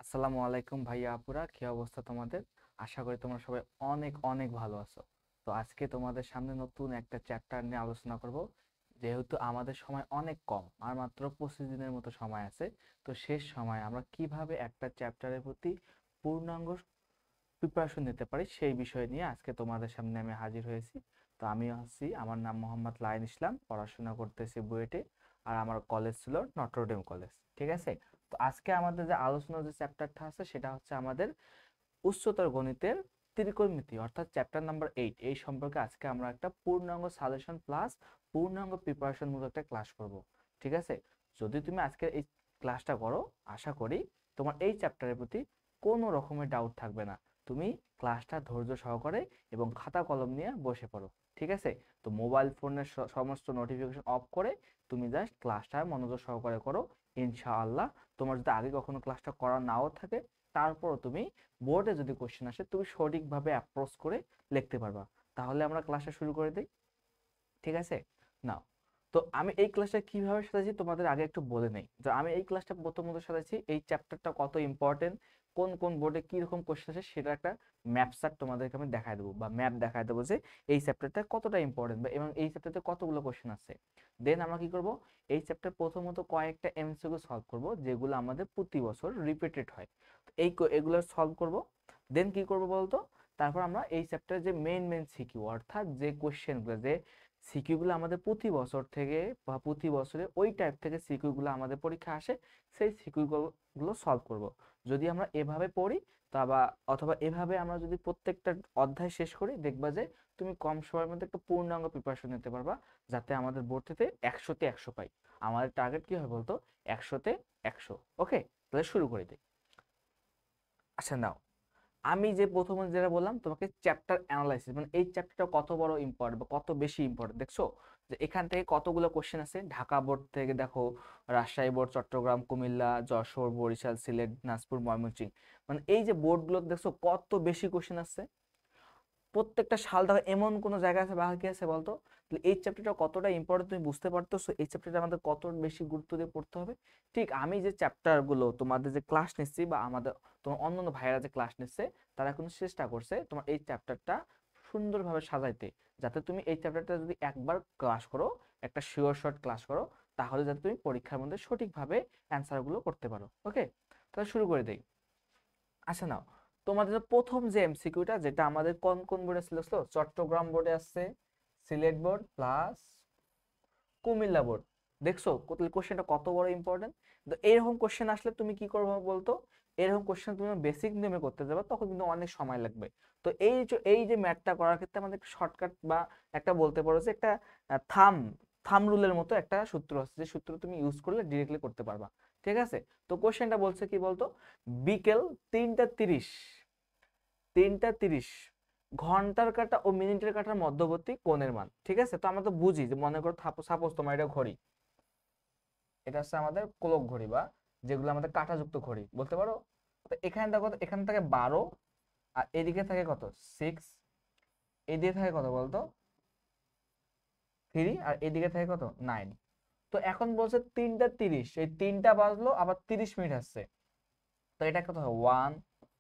আসসালামু আলাইকুম ভাইয়া আপুরা, কি অবস্থা তোমাদের? আশা করি তোমরা সবাই অনেক অনেক ভালো আছো। তো আজকে তোমাদের সামনে নতুন একটা চ্যাপ্টার নিয়ে আলোচনা করব। যেহেতু আমাদের সময় অনেক কম, আর মাত্র 25 দিনের মতো সময় আছে, তো শেষ সময় আমরা কিভাবে একটা চ্যাপ্টারের প্রতি পূর্ণাঙ্গ প্রিপারেশন নিতে পারি সেই বিষয় নিয়ে আজকে তোমাদের সামনে আমি হাজির হয়েছি। তো আমি আছি, আমার নাম মোহাম্মদ লায়ন ইসলাম, পড়াশোনা করতেছি বুয়েটে। আর আমার কলেজ ছিল নটরডেম কলেজ। ঠিক আছে। তো আজকে আমাদের যে আলোচনার যে চ্যাপ্টারটা আছে সেটা হচ্ছে আমাদের উচ্চতর গণিতের ত্রিকোণমিতি, অর্থাৎ চ্যাপ্টার নাম্বার 8। এই সম্পর্কে আজকে আমরা একটা পূর্ণাঙ্গ সাজেশন প্লাস পূর্ণাঙ্গ প্রিপারেশন মতো একটা ক্লাস করব। ঠিক আছে। যদি তুমি আজকে এই ক্লাসটা করো, আশা করি তোমার এই চ্যাপ্টারের প্রতি কোনো রকমের ডাউট থাকবে না। তুমি ক্লাসটা ধৈর্য সহকারে এবং খাতা কলম নিয়ে বসে পড়ো। ঠিক আছে। তো মোবাইল ফোনের সমস্ত নোটিফিকেশন অফ করে তুমি জাস্ট ক্লাসটা মনোযোগ সহকারে করো। ইনশাআল্লাহ তোমার যদি আগে কখনো ক্লাসটা করা নাও থাকে, তারপরও তুমি বোর্ডে যদি কোশ্চেন আসে তুমি সঠিকভাবে অ্যাপ্রোচ করে লিখতে পারবা। তাহলে আমরা ক্লাসটা শুরু করে দিই। ঠিক আছে। নাও, তো আমি এই ক্লাসটা কিভাবে সাজাইছি তোমাদের আগে একটু বলে নেই। যে আমি এই ক্লাসটা প্রথমত সাজাইছি এই চ্যাপ্টারটা কত ইম্পর্টেন্ট, কোন কোন বোর্ডে কি রকম কোশ্চেন আসে সেটা একটা ম্যাপ চার্ট তোমাদেরকে আমি দেখায় দেবো, বা ম্যাপ দেখায় দেবো যে এই চ্যাপ্টারটা কতটা ইম্পর্টেন্ট বা এবং এই চ্যাপ্টারতে কতগুলো কোশ্চেন আছে। দেন আমরা কি করব, এই চ্যাপ্টার প্রথমত কয়েকটা এমসিকিউ সলভ করব যেগুলো আমাদের প্রতি বছর রিপিটেড হয়। তো এগুলো সলভ করব। দেন কি করব বলতো, তারপর আমরা এই চ্যাপ্টারে যে মেইন মেইন সিকিউ, অর্থাৎ যে কোশ্চেনগুলো, যে সিকিউগুলো আমাদের প্রতি বছর থেকে বা প্রতি বছরে ওই টাইপ থেকে সিকিউগুলো আমাদের পরীক্ষা আসে, সেই সিকিউগুলো সলভ করব। যদি আমরা এভাবে পড়ি তা বা অথবা এভাবে আমরা যদি প্রত্যেকটা অধ্যায় শেষ করি, দেখবা যে তুমি কম সময়ের মধ্যে একটা পূর্ণাঙ্গ প্রিপারেশন নিতে পারবা, যাতে আমাদের বোর্ড থেকে 100-তে 100 পাই। আমাদের টার্গেট কি হয় বলতো? 100-তে 100। ওকে, তাহলে শুরু করে দিই। আচ্ছা নাও, আমি যে প্রথমে যেটা বললাম তোমাকে চ্যাপ্টার অ্যানালাইসিস, মানে এই চ্যাপ্টারটা কত বড় ইম্পর্টেন্ট বা কত বেশি ইম্পর্টেন্ট, দেখছো যে এখান থেকে কতগুলো কোশ্চেন আছে। ঢাকা বোর্ড থেকে দেখো, রাজশাহী বোর্ড, চট্টগ্রাম, কুমিল্লা, যশোর, বরিশাল, সিলেট, দিনাজপুর, ময়মনসিংহ, মানে এই যে বোর্ডগুলো দেখছো কত বেশি কোশ্চেন আছে। প্রত্যেকটা সাল দেখো, এমন কোন জায়গা আছে বাকি আছে বলতো? তাহলে এই চ্যাপ্টারটা কতটা ইম্পর্টেন্ট তুমি বুঝতে পারতেছো, এই চ্যাপ্টারটা আমাদের কত বেশি গুরুত্ব দিয়ে পড়তে হবে। ঠিক আমি যে চ্যাপ্টার গুলো তোমাদের যে ক্লাস নিচ্ছি বা আমাদের তোমার অন্যান্য ভাইয়েরা যে ক্লাস নিচ্ছে, তারা কিন্তু চেষ্টা করছে তোমার এই চ্যাপ্টারটা সুন্দরভাবে সাজাইতে, যাতে তুমি এই চ্যাপ্টারটা যদি একবার ক্লাস করো, একটা শিওর শর্ট ক্লাস করো, তাহলে যাতে তুমি পরীক্ষার মধ্যে সঠিকভাবে অ্যান্সার গুলো করতে পারো। ওকে, তাহলে শুরু করে দেই। আচ্ছা নাও, তোমাদের প্রথম যে এমসিকিউটা, যেটা আমাদের কোন কোন বোর্ডে ছিল ছিল? চট্টগ্রাম বোর্ডে আছে, Sylhet board plus Comilla board. দেখছো কোশ্চেনটা কত বড় ইম্পর্টেন্ট। তো এরকম কোশ্চেন আসলে তুমি কি করবে বলতো? এরকম কোশ্চেন তুমি বেসিক নিয়মে করতে যাবে, তখন কিন্তু অনেক সময় লাগবে। তো এই যে ম্যাথটা করার ক্ষেত্রে আমাদের একটা শর্টকাট বা একটা বলতে পারো যে একটা থাম থাম রুলের মতো একটা সূত্র আছে, যে সূত্র তুমি ইউজ করলে ডিরেক্টলি করতে পারবা। ঠিক আছে। তো কোশ্চেনটা বলছে কি বলতো, বিকেল 3টা 30, 3টা 30 ঘন্টার কাঁটা ও মিনিটের কাঁটার মধ্যবর্তী কোণের মান। ঠিক আছে। তো আমরা তো বুঝি যে, মনে করো সাপোজ তোমার এটা ঘড়ি, এটা হচ্ছে আমাদের ক্লক ঘড়ি বা যেগুলো আমাদের কাঁটাযুক্ত ঘড়ি বলতে পারো। তো এখানে দেখো, এখানে থাকে 12, আর এদিকে থাকে কত? 6। এদিকে থাকে কত বলতো? 3। আর এদিকে থাকে কত? 9। তো এখন বলছে 3টা 30, এই 3টা বাজলো, আবার 30 মিনিট আসছে। তো এটা কত হয়? 1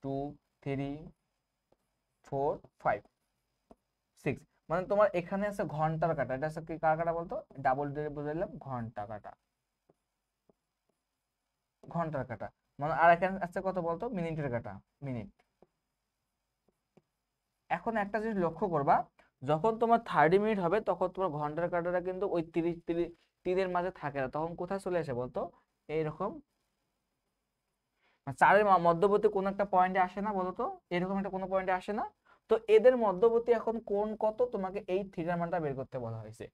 2 3 4 5 6। মানে তোমার এখানে আছে ঘন্টার কাটা, এটা আছে কি কার কাটা বলতো? ডাবল দিয়ে বুঝাইলাম, ঘন্টা কাটা, ঘন্টার কাটা। মানে আর এখানে আছে কত বলতো? মিনিটের কাটা, মিনিট। এখন একটা জিনিস লক্ষ্য করবা, যখন তোমার 30 মিনিট হবে, তখন তোমার ঘন্টার কাটাটা কিন্তু ওই 30 তিনের মাঝে থাকে না, তখন কোথায় চলে আসে বলতো? এইরকম, মানে চারের মধ্যবর্তী কোন একটা পয়েন্টে আসে না বলতো? এরকম একটা কোনো পয়েন্টে আসে না? তো এদের মধ্যবর্তী এখন কোণ কত, তোমাকে এই থিটার মানটা বের করতে বলা হয়েছে।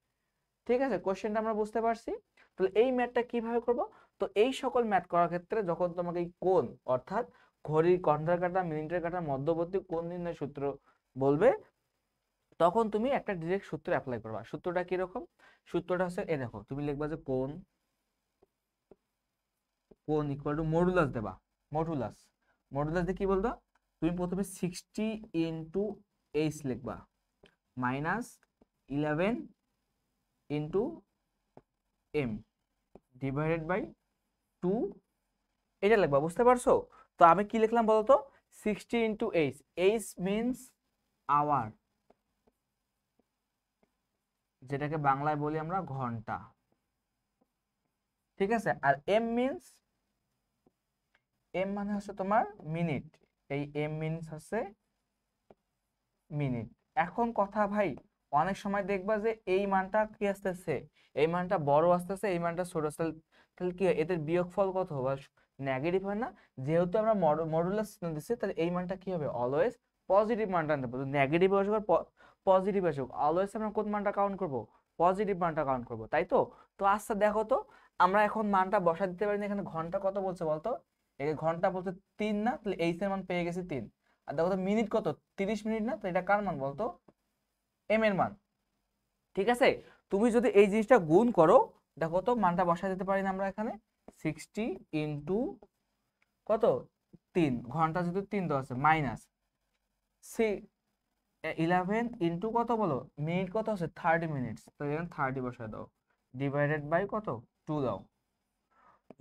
ঠিক আছে, কোশ্চেনটা আমরা বুঝতে পারছি। তাহলে এই ম্যাথটা কিভাবে করব? তো এই সকল ম্যাথ করার ক্ষেত্রে যখন তোমাকে এই কোণ, অর্থাৎ ঘড়ির ঘন্টার কাঁটা মিনিটের কাঁটার মধ্যবর্তী কোণ নির্ণয় সূত্র বলবে, তখন তুমি একটা ডিরেক্ট সূত্র অ্যাপ্লাই করবা। সূত্রটা কি রকম? সূত্রটা হচ্ছে এই দেখো, তুমি লিখবা যে কোণ, কোণ ইকুয়াল টু মডুলাস দেবা। মডুলাস, মডুলাস দিয়ে কি বলতো? তুমি প্রথমে 60 × H লিখবা, -11 × M ডিভাইডেড বাই 2, এটা লিখবা। বুঝতে পারছো? তো আমি কি লিখলাম বলতো 60 into H, H means hour, যেটাকে বাংলায় বলি আমরা ঘন্টা, ঠিক আছে। আর এম মিনস, এম মানে হচ্ছে তোমার মিনিট, এই এম মিনস হচ্ছে মিনিট। এখন কথা ভাই, অনেক সময় দেখবা যে এই মানটা কি আসতেছে, এই মানটা বড় আসতেছে, এই মানটা ছোট আসছে, তাহলে কি হয়, এদের বিয়োগফল কত হবে, নেগেটিভ হয় না? যেহেতু আমরা মডুলাস দিচ্ছি, তাহলে এই মানটা কি হবে, অলওয়েজ পজিটিভ মানটা আনতে হবে। নেগেটিভ আসুক আর পজিটিভ আসুক, অলওয়েজ আমরা কোন মানটা কাউন্ট করব, পজিটিভ মানটা কাউন্ট করব, তাই তো। তো আচ্ছা দেখো তো, আমরা এখন মানটা বসা দিতে পারি না, এখানে ঘন্টা কত বলছে বলতো, এই ঘন্টা বলতে 3 না, তাহলে এইচ এর মান পেয়ে গেছি 3। আর দেখো তো মিনিট কত, 30 মিনিট না, তো এটা কার মান বলতো, এম এর মান, ঠিক আছে। তুমি যদি এই জিনিসটা গুণ করো, দেখো তো মানটা বসায় দিতে পারি না আমরা এখানে, 60 ইন্টু কত 3, ঘন্টা যেহেতু 3 দেওয়া আছে, মাইনাস 11 ইন্টু কত বলো, মিনিট কত আছে 30 মিনিটস, তো এখানে 30 বসায় দাও, ডিভাইডেড বাই কত 2 দাও।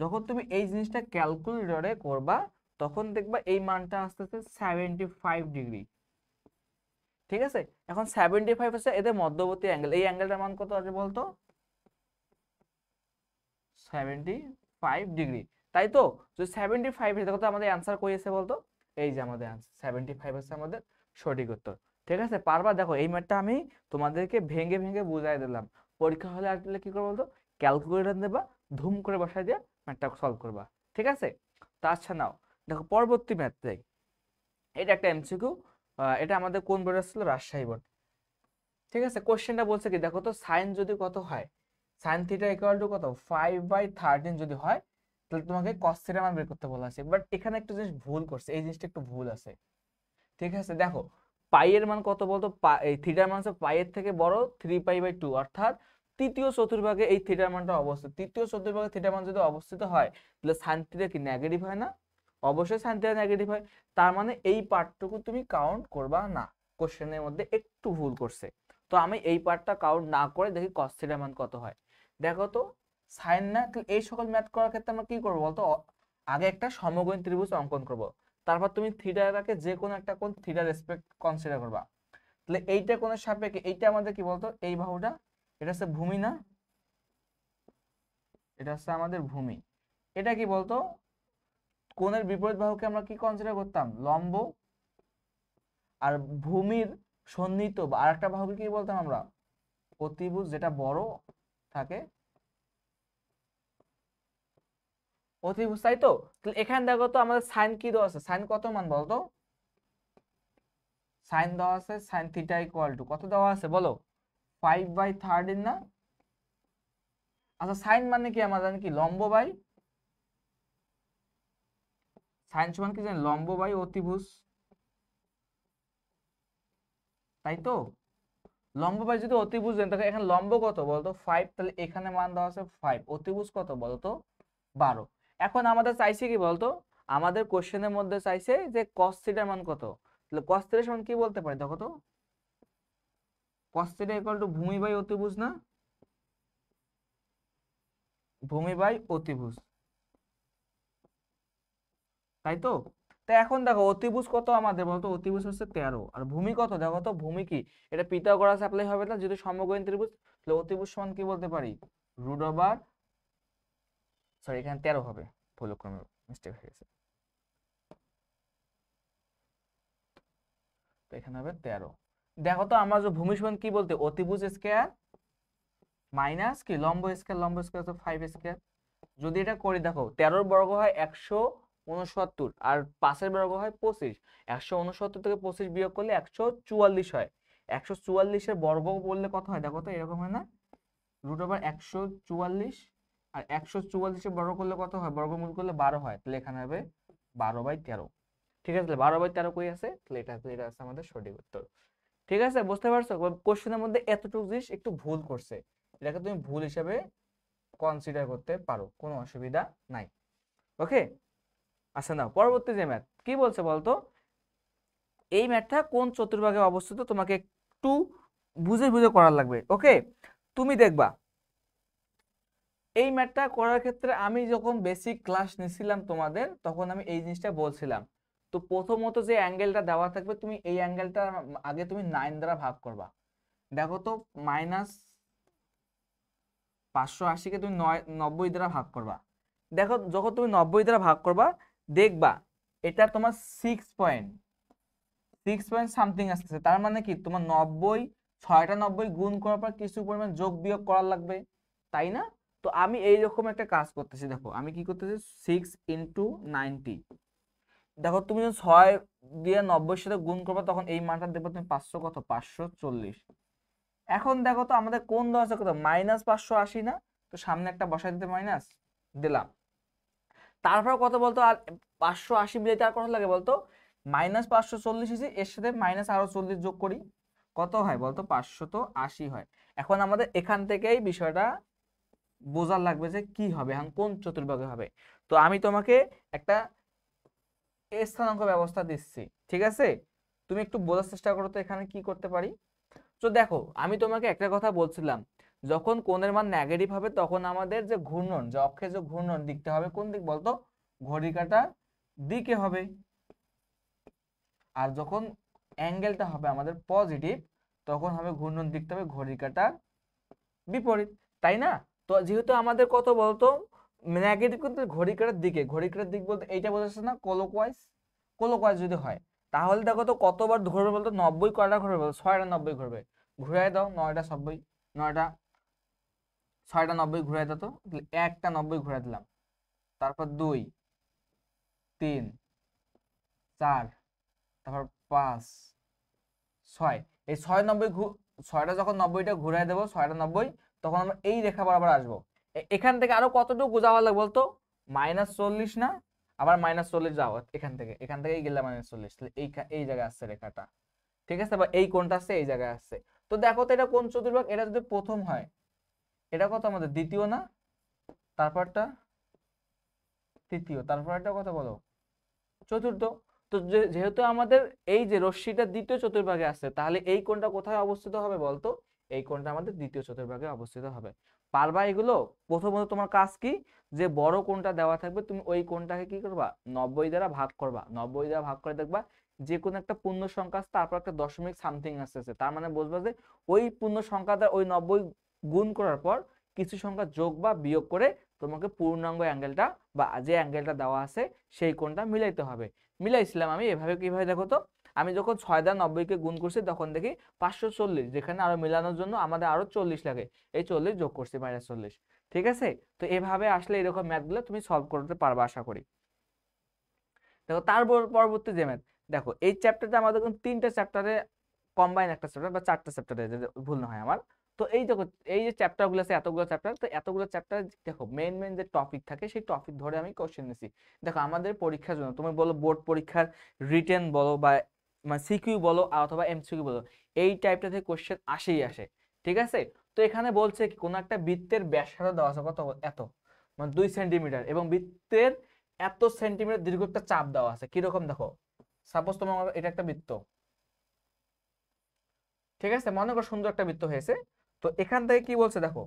যখন তুমি এই জিনিসটা ক্যালকুলেটরে করবা, তখন দেখবা এই মানটা আসতেছে 75 ডিগ্রি, ঠিক আছে। এখন 75 হচ্ছে এদের মধ্যবর্তী অ্যাঙ্গেল, এই অ্যাঙ্গেলটার মান কত আছে বলতো, 75 ডিগ্রি, তাই তো। যদি 75 দেখো তো আমাদের অ্যান্সার কই আছে বলতো, এই যে আমাদের অ্যান্সার 75 হচ্ছে আমাদের সঠিক উত্তর, ঠিক আছে। পারবা, দেখো এই ম্যাথটা আমি তোমাদেরকে ভেঙে ভেঙে বুঝাই দিলাম। পরীক্ষা হলে আসলে কি করবো বলতো, ক্যালকুলেটর দেবা, ধুম করে বসাই দিয়ে ম্যাথটা সলভ করবা, ঠিক আছে। তা আচ্ছা নাও, দেখো পরবর্তী ম্যাথ যাই। এটা একটা এমসিকিউ, এটা আমাদের কোন বোর্ড আসছিল, রাজশাহী বোর্ড, ঠিক আছে। কোশ্চেনটা বলছে কি দেখো তো, সাইন যদি কত হয়, সাইন থিটা ইকুয়াল টু কত 5/13 যদি হয়, তাহলে তোমাকে কস থিটার মান বের করতে বলা আছে। বাট এখানে একটা জিনিস ভুল করছে, এই জিনিসটা একটু ভুল আছে, ঠিক আছে। দেখো পাই এর মান কত বলতো, এই থিটার মান হচ্ছে পাই এর থেকে বড় 3π/2, অর্থাৎ তৃতীয় চতুর্ভাগে এই থিটার মানটা অবস্থিত, তৃতীয় চতুর্ভাগে থিটার মান যদি অবস্থিত হয়, তাহলে সাইন থিটা কি নেগেটিভ হয় না, অবশ্যই সাইন থিটা নেগেটিভ হয়। তার মানে এই পার্টটুকু তুমি কাউন্ট করবা না, কোশ্চেনের মধ্যে একটু ভুল করছে। তো আমি এই পার্টটা কাউন্ট না করে দেখি কস থিটার মান কত হয়। দেখো তো সাইন না, এই সকল ম্যাথ করার ক্ষেত্রে আমরা কি করবো বলতো, আগে একটা সমকোণী ত্রিভুজ অঙ্কন করব, তারপর তুমি থিটাটাকে যে কোনো একটা কোণ থিটার রেসপেক্ট কনসিডার করবা। তাহলে এইটা কোণের সাপেক্ষে, এইটা আমাদের কি বলতো, এই বাহুটা, এটা হচ্ছে ভূমি না, এটা হচ্ছে আমাদের ভূমি। এটা কি বলতো, কোণের বিপরীত বাহুকে আমরা কি কনসিডার করতাম, লম্ব। আর ভূমির সন্নিহিত বা আরেকটা বাহুকে কি বলতাম আমরা, অতিভুজ, যেটা বড় থাকে, অতিভুজ, তাই তো। তাহলে এখানে দেখো তো আমাদের সাইন কি দেওয়া আছে, সাইন কত মান বলতো, সাইন দেওয়া আছে সাইন থিটা ইকুয়াল টু কত দেওয়া আছে বলো, 5/13 না। আচ্ছা সাইন মানে কি আমরা জানি কি, লম্ব বাই, সাইন সমান কি জানি, লম্ব বাই অতিভুজ, তাই তো। লম্ব বাই যদি অতিভুজ দেন, তাহলে এখানে লম্ব কত বলতো 5, তাহলে এখানে মান দেওয়া আছে 5, অতিভুজ কত বলতো 12। এখন আমাদের চাইছে কি বলতো, আমাদের কোশ্চেনের মধ্যে চাইছে যে cos থিটার মান কত, তাহলে cos থিটার সমান কি বলতে পারি দেখো তো, cos থিটা ইকুয়াল টু ভূমি বাই অতিভুজ না, ভূমি বাই অতিভুজ, তাই তো। তো এখন দেখো অতিভুজ কত আমাদের বলতো, অতিভুজ হচ্ছে 13, আর ভূমি কত দেখো তো, ভূমি কি, এটা পিথাগোরাস অ্যাপ্লাই হবে না, যদি সমকোণী ত্রিভুজ, তাহলে অতিভুজ সমান কি বলতে পারি, রুট ওভার, সরি এখানে 13 হবে, ভুলক্রমে মিস্টেক হয়ে গেছে, তো এখানে হবে 13। দেখো তো আমরা যে ভূমি সমান কি বলতে, অতিভুজ স্কয়ার মাইনাস কি লম্ব স্কয়ার, লম্ব স্কয়ার তো 5 স্কয়ার। যদি এটা করি দেখো 13 বর্গ হয় 169, আর 5 এর বর্গ হয় 25, 169 থেকে 25 বিয়োগ করলে 144 হয়, 144 এর বর্গ বললে কত হয় দেখো তো, এরকম হয় না, রুট ওভার 144, আর 144 এর বর্গ করলে কত হয়, বর্গমূল করলে 12 হয়, তাহলে এখানে হবে 12/13, ঠিক আছে। তাহলে 12/13 কই আছে, তাহলে এটা আছে আমাদের সঠিক উত্তর, ঠিক আছে। বুঝতে পারছো, কোশ্চেনের মধ্যে এতটুকু জিনিস একটু ভুল করছে, এটাকে তুমি ভুল হিসেবে কনসিডার করতে পারো, কোনো অসুবিধা নাই, ওকে। আচ্ছা নাও পরবর্তী যে ম্যাথ কি বলছে বলতো, এই ম্যাথটা কোন চতুর্ভাগে অবস্থিত তোমাকে একটু বুঝে বুঝে করার লাগবে, ওকে। তুমি দেখবা এই ম্যাথটা করার ক্ষেত্রে আমি যখন বেসিক ক্লাস নিছিলাম তোমাদের, তখন আমি এই জিনিসটা বলছিলাম। তো প্রথমত যে অ্যাঙ্গেলটা দেওয়া থাকবে, তুমি এই অ্যাঙ্গেলটা আগে তুমি 9 দ্বারা ভাগ করবা। দেখো তো, -580 কে তুমি 90 দ্বারা ভাগ করবা। দেখো যখন তুমি 90 দ্বারা ভাগ করবা, দেখবা এটা তোমার 6 পয়েন্ট সামথিং আসতেছে। তার মানে কি, তোমার 6টা 90 গুণ করার পর কিছু পরিমাণ যোগ বিয়োগ করার লাগবে, তাই না? তো আমি এইরকম একটা কাজ করতেছি। দেখো আমি কি করতেছি, 6 × 90। দেখো তুমি যখন 6 দিয়ে 90 সাথে গুণ করবে, তখন এই মানটা দেখবে তুমি 540। এখন দেখো তো, আমাদের কোন দেওয়া আছে, কত, -580 না? তো সামনে একটা বসাই দিতে মাইনাস দিলাম। তারপর কত বলতো, আর 580 মিলাইতে আর কত লাগে বলতো, -540 এসে এর সাথে মাইনাস আরো 40 যোগ করি, কত হয় বলতো, 580 হয়। এখন আমাদের এখান থেকেই বিষয়টা বোঝা লাগবে যে কি হবে, এখন কোন চতুর্ভাগে হবে। তো আমি তোমাকে একটা স্থানাঙ্ক ব্যবস্থা দিচ্ছি, ঠিক আছে? তুমি একটু বোঝার চেষ্টা করো তো এখানে কি করতে পারি। তো দেখো আমি তোমাকে একটা কথা বলছিলাম, যখন কোণের মান নেগেটিভ হবে, তখন আমাদের যে ঘূর্ণন, যে অক্ষের যে ঘূর্ণন দিকটা হবে, কোন দিক বলতো, ঘড়ি কাঁটার দিকে হবে। আর যখন অ্যাঙ্গেলটা হবে আমাদের পজিটিভ, তখন হবে ঘূর্ণন দিকটা হবে ঘড়ি কাঁটার বিপরীত, তাই না? তো যেহেতু আমাদের কত বলতো, নেগেটিভ কিন্তু ঘড়ি কাঁটার দিকে, ঘড়ি কাঁটার দিক বলতে এইটা বোঝাচ্ছে না, ক্লকওয়াইজ যদি হয়, তাহলে দেখো তো কতবার ঘুরবে বলতো, 90 কয়টা ঘুরবে বলতো, 6টা 90 ঘুরবে। ঘুরাই দাও, 9টা 90, 9টা 6টা 90 ঘুরাই দাও তো, একটা 90 ঘুরাই দিলাম। তারপর 2, 3, 4, তারপর 5, 6। এই 6টা যখন 90টা ঘুরাই দেবো, 6টা 90, তখন আমরা এই রেখা বরাবর আসবো। এখান থেকে আরো কতটুকু যাওয়া লাগবে বলতো, -40 না? আবার -40 যাও, এখান থেকে গেলে -40, তাহলে এই জায়গায় আসছে রেখাটা, ঠিক আছে? বা এই কোণটা আসছে এই জায়গায় আসছে। তো দেখো তো, এটা কোন চতুর্ভাগ? এটা যদি প্রথম হয়, এটা কত আমাদের, দ্বিতীয় না? তারপরটা তৃতীয়, তারপরটা কত বলো, চতুর্থ। তো যেহেতু আমাদের এই যে রশ্মিটা দ্বিতীয় চতুর্ভাগে আছে, তাহলে এই কোণটা কোথায় অবস্থিত হবে বলতো, এই কোণটা আমাদের দ্বিতীয় চতুর্ভাগে অবস্থিত হবে। পারবা এগুলো? প্রথমত তোমার কাজ কি, যে বড় কোণটা দেওয়া থাকবে, তুমি ওই কোণটাকে কি করবা, 90 দ্বারা ভাগ করবা। 90 দ্বারা ভাগ করে দেখবা যে কোনো একটা পূর্ণ সংখ্যা আছে, তারপর একটা দশমিক সামথিং আসতেছে, তার মানে বুঝবা যে ওই পূর্ণ সংখ্যাটা ওই 90 গুণ করার পর কিছু সংখ্যা যোগ বা বিয়োগ করে তোমাকে পূর্ণাঙ্গ অ্যাঙ্গেলটা বা যে অ্যাঙ্গেলটা দেওয়া আছে সেই কোণটা মিলাইতে হবে। মিলাইছিলাম আমি এভাবে, কিভাবে দেখো তো, আমি যখন 6 দ্বারা 90 কে গুণ করছি, তখন দেখি 540, যেখানে আরো মেলানোর জন্য আমাদের আরো 40 লাগে, এই 40 যোগ করছি, -40, ঠিক আছে? তো এভাবে আসলে এরকম ম্যাথগুলো তুমি সলভ করতে পারবে আশা করি। দেখো তারপর পরবর্তী যে ম্যাথ, দেখো এই চ্যাপ্টারটা আমাদের কিন্তু 3টা চ্যাপ্টারে কম্বাইন একটা চ্যাপ্টার, বা 4টা চ্যাপ্টারে, যদি ভুল না হয় আমার। তো এই দেখো, এই যে চ্যাপ্টারগুলো আছে, এতগুলো চ্যাপ্টার, তো এতগুলো চ্যাপ্টার দেখো মেইন মেইন যে টপিক থাকে, সেই টপিক ধরে আমি কোশ্চেন নিছি। দেখো আমাদের পরীক্ষার জন্য, তুমি বলো বোর্ড পরীক্ষার রিটেন বলো বা মানে সিকিউ বলো অথবা এমসিকিউ বলো, এই টাইপটা থেকে কোশ্চেন আসেই আসে, ঠিক আছে? তো এখানে বলছে কি, কোন একটা বৃত্তের ব্যাসার্ধ দেওয়া আছে কত, এত, মানে 2 সেন্টিমিটার, এবং বৃত্তের এত সেন্টিমিটার দীর্ঘ একটা চাপ দেওয়া আছে। কিরকম দেখো, সাপোজ তোমার এটা একটা বৃত্ত, ঠিক আছে? মনে করো সুন্দর একটা বৃত্ত হয়েছে। তো এখান থেকে কি বলছে দেখো,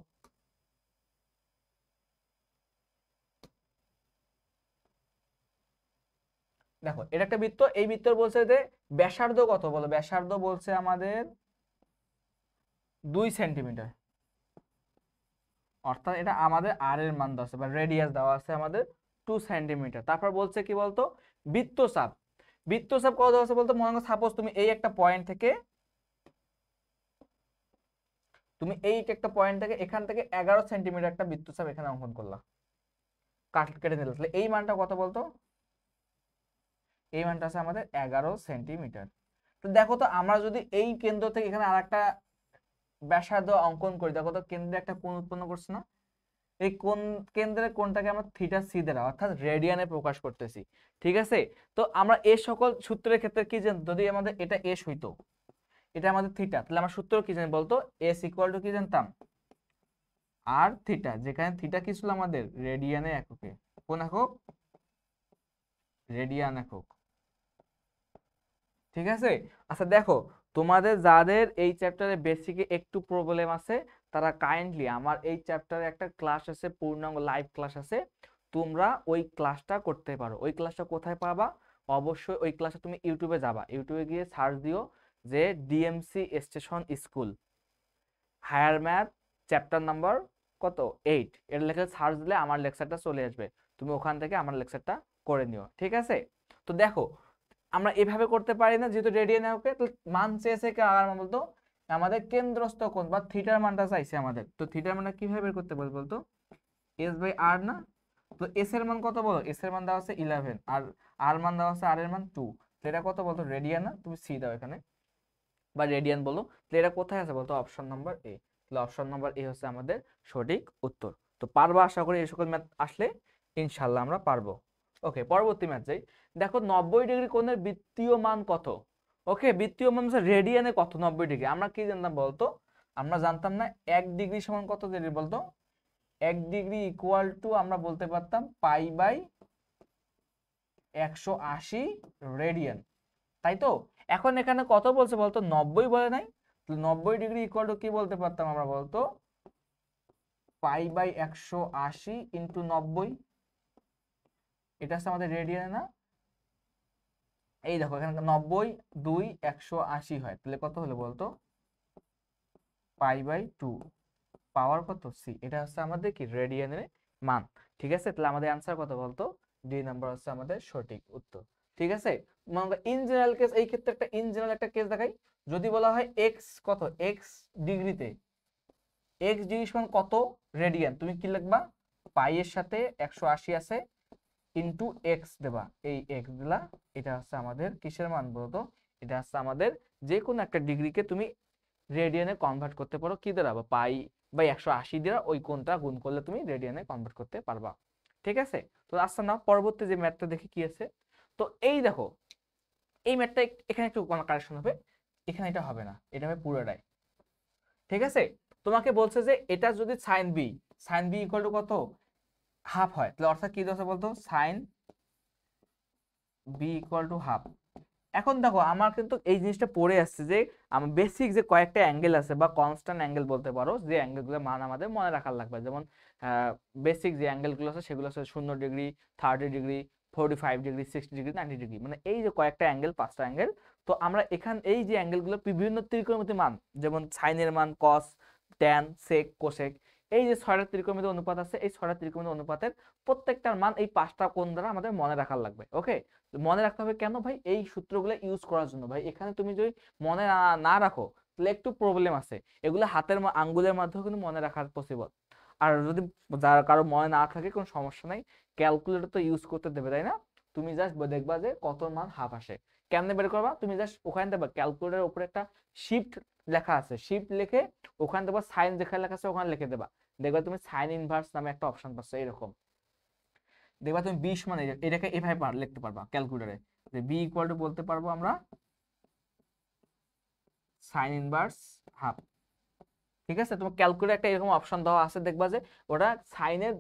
দেখো এটা একটা বৃত্ত, এই বৃত্তের বলছে যে ব্যাসার্ধ কত বলো, ব্যাসার্ধ বলছে আমাদের 2 সেন্টিমিটার, অর্থাৎ এটা আমাদের আর এর মান দেওয়া আছে বা রেডিয়াস দেওয়া আছে আমাদের 2 সেন্টিমিটার। তারপর বলছে কি বলতো, বৃত্তচাপ, বৃত্তচাপ কত দেওয়া আছে বলতো, মনে করো সাপোজ তুমি এই একটা পয়েন্ট থেকে, এখান থেকে 11 সেন্টিমিটার একটা বৃত্তচাপ এখানে অঙ্কন করলা, কেটে নিলে, তাহলে এই মানটা কত বলতো, এই মানটা আছে আমাদের 11 সেন্টিমিটার। তো দেখো তো, আমরা যদি এই কেন্দ্র থেকে এখানে আরেকটা ব্যাসার্ধ অঙ্কন করি, দেখো তো কেন্দ্রে একটা কোণ উৎপন্ন করছে না? এই কোণ, কেন্দ্রের কোণটাকে আমরা থিটা সি দ্বারা অর্থাৎ রেডিয়ানে প্রকাশ করতেছি, ঠিক আছে? তো আমরা এই সকল সূত্রের ক্ষেত্রে কি জানি, যদি আমাদের এটা এস হইতো, এটা আমাদের থিটা, তাহলে আমরা সূত্র কি জানি বলতো, এস ইকুয়াল টু কি জানতাম, আর থিটা, যেখানে থিটা কি ছিল আমাদের রেডিয়ানে এককে, কোন একক, রেডিয়ান একক, ঠিক আছে? আচ্ছা দেখো, তোমাদের যাদের এই চ্যাপ্টারে বেসিকে একটু প্রবলেম আছে, তারা কাইন্ডলি আমার এই চ্যাপ্টারে একটা ক্লাস আছে, পূর্ণাঙ্গ লাইভ ক্লাস আছে, তোমরা ওই ক্লাসটা করতে পারো। ওই ক্লাসটা কোথায় পাবা? অবশ্যই ওই ক্লাসে তুমি ইউটিউবে যাবা, ইউটিউবে গিয়ে সার্চ দিও যে DMC station school higher math chapter number কত 8, এর লেখা সার্চ দিলে আমার লেকচারটা চলে আসবে, তুমি ওখান থেকে আমার লেকচারটা করে নিও। ঠিক আছে? তো দেখো আমরা এভাবে করতে পারি না, যেহেতু রেডিয়ানে ওকে, তো মান চেয়েছে কি আর মান বলতো আমাদের কেন্দ্রস্থ কোণ বা থিটার মানটা চাইছে আমাদের। তো থিটার মানটা কিভাবে বের করতে পারবো বলতো? এস বাই আর না? তো এস এর মান কত বলো? এস এর মান দেওয়া আছে 11, আর আর মান দেওয়া আছে আর এর মান 2। তো এটা কত বলতো? রেডিয়ান না? তুমি সি দাও এখানে বা রেডিয়ান বলো। তো এটা কোথায় আছে বলতো? Option number A. তাহলে অপশন নাম্বার এ হচ্ছে আমাদের সঠিক উত্তর। তো পারবো আশা করি, এই সকল ম্যাথ আসলে ইনশাল্লাহ আমরা পারবো। ওকে, পরবর্তী ম্যাথ যাই। দেখো 90 ডিগ্রি কোণের বৃত্তীয় মান কত? ওকে, বৃত্তীয় মান রেডিয়ানে কত 90 ডিগ্রি? আমরা কি জানতাম বলতো? আমরা জানতাম না 1 ডিগ্রি সমান কত ডিগ্রি বলতো? 1 ডিগ্রি ইকুয়াল টু আমরা বলতে পারতাম পাই বাই 180 রেডিয়ান, তাই তো? এখন এখানে কত বলছে বলতো? 90 বলে নাই? 90 ডিগ্রি ইকুয়াল টু কি বলতে পারতাম আমরা বলতো? Pi by 180 into 90। এটা হচ্ছে আমাদের রেডিয়ানে না? এই দেখো এখানে 90 2 180 হয়, তাহলে কত হলো বলতো? পাই বাই 2 পাওয়ার কত? সি। এটা হচ্ছে আমাদের কি রেডিয়ানের মান। ঠিক আছে? তাহলে আমাদের অ্যান্সার কত বলতো? ডি নাম্বার হচ্ছে আমাদের সঠিক উত্তর। ঠিক আছে? ইন জেনারেল কেস, এই ক্ষেত্রে একটা ইন জেনারেল একটা কেস দেখাই। যদি বলা হয় এক্স কত, এক্স ডিগ্রিতে, এক্স ডিগ্রি সমান কত রেডিয়ান, তুমি কি লিখবা? পাই এর সাথে 180 আছে ইনটু এক্স দেবা, এই এক্স দিলা। এটা হচ্ছে আমাদের কিসের মান বলতো? এটা হচ্ছে আমাদের যে কোনো একটা ডিগ্রিকে তুমি রেডিয়ানে কনভার্ট করতে পারো কি দ্বারা? বা পাই বাই 180 দ্বারা ওই কোণটা গুণ করলে তুমি রেডিয়ানে কনভার্ট করতে পারবা। ঠিক আছে? তো আচ্ছা না, পরবর্তী যে ম্যাথটা দেখি কি আছে। তো এই দেখো, এই ম্যাথটা এখানে একটু কারেকশন হবে, এখানে এটা হবে না, এটা হবে পুরোটাই। ঠিক আছে? তোমাকে বলছে যে এটা যদি sine B, sine B equal to কত? হাফ হয়, তাহলে অর্থাৎ কি দশা বলতো? Sine B equal to half. এখন দেখো আমার কিন্তু এই জিনিসটা পড়ে আসছে যে আমার বেসিক যে কয়েকটা অ্যাঙ্গেল আছে বা কনস্ট্যান্ট অ্যাঙ্গেল বলতে পারো, যে অ্যাঙ্গেলগুলোর মান আমাদের মনে রাখার লাগবে। যেমন বেসিক যে অ্যাঙ্গেলগুলো আছে সেগুলো আছে 0 degree, 30 degree, 45 degree, 60 degree, 90 degree, মানে এই যে কয়েকটা অ্যাঙ্গেল, 5টা অ্যাঙ্গেল। তো আমরা এখান এই যে অ্যাঙ্গেলগুলো বিভিন্ন ত্রিকোণমিতির মান, যেমন সাইনের মান, কস, ট্যান, সেক, কোসেক, এই যে 6টা ত্রিকোণমিতি অনুপাত আছে, এই 6টা ত্রিকোণমিতি অনুপাতের প্রত্যেকটার মান এই 5টা কোণ দ্বারা আমাদের মনে রাখার লাগবে। ওকে, মনে রাখতে হবে কেন ভাই? এই সূত্রগুলো ইউজ করার জন্য ভাই। এখানে তুমি যদি মনে না রাখো তাহলে একটু প্রবলেম আছে। এগুলো হাতের আঙ্গুলের মাধ্যমে কিন্তু মনে রাখা পসিবল। আর যদি যার কারো মনে না থাকে কোনো সমস্যা নাই, ক্যালকুলেটর তো ইউজ করতে দেবে, তাই না? তুমি জাস্ট দেখবা যে কত মান হাফ আসে। কেমনে বের করবা? তুমি জাস্ট ওখানে দেখবা ক্যালকুলেটরের উপরে একটা শিফট লেখা আছে, শিফট লিখে ওখানে দেখবা সাইন যেখানে লেখা আছে ওখানে লিখে দেবা, দেখবা তুমি সাইন ইনভার্স নামে একটা অপশন পাচ্ছ এরকম। দেখবা তুমি 20 মানে এটাকে এভাবে লিখতে পারবা ক্যালকুলেটরে, যে বি ইকুয়াল টু বলতে পারবো আমরা সাইন ইনভার্স হাফ। ঠিক আছে? তোমার ক্যালকুলেটর একটা এরকম অপশন দেওয়া আছে, দেখবা যে ওটা সাইনের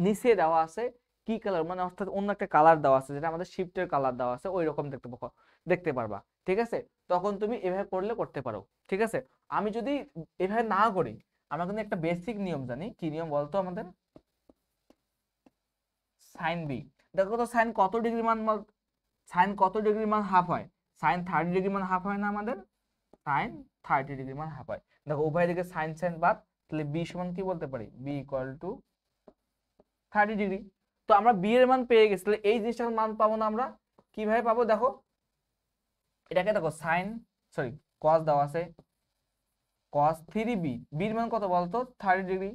নিচে দেওয়া আছে কি কালার, মানে অর্থাৎ অন্য একটা কালার দেওয়া আছে যেটা আমাদের শিফটের কালার দেওয়া আছে, ওই রকম দেখতে পারবা। ঠিক আছে? তখন তুমি এভাবে করলে করতে পারো। ঠিক আছে? আমি যদি এভাবে না করি, আমরা কিন্তু একটা বেসিক নিয়ম জানি। কি নিয়ম বলতো আমাদের? সাইন বি, দেখো তো সাইন কত ডিগ্রি মান, সাইন কত ডিগ্রি মান হাফ হয়? সাইন 30 ডিগ্রি মান হাফ হয় না আমাদের? সাইন 30 ডিগ্রি মান হাফ হয়। দেখো উভয় দিকে সাইন সাইন বাদ, তাহলে বি সমান কি বলতে পারি? B equal to 30 degree. তো আমরা বি এর মান পেয়ে গেছি, তাহলে এই জিনিসটার মান পাবো না আমরা? কিভাবে পাবো দেখো, এটাকে দেখো সাইন, সরি কস দেওয়া আছে, কস 3b, বির মান কত বলতো? 30 ডিগ্রি।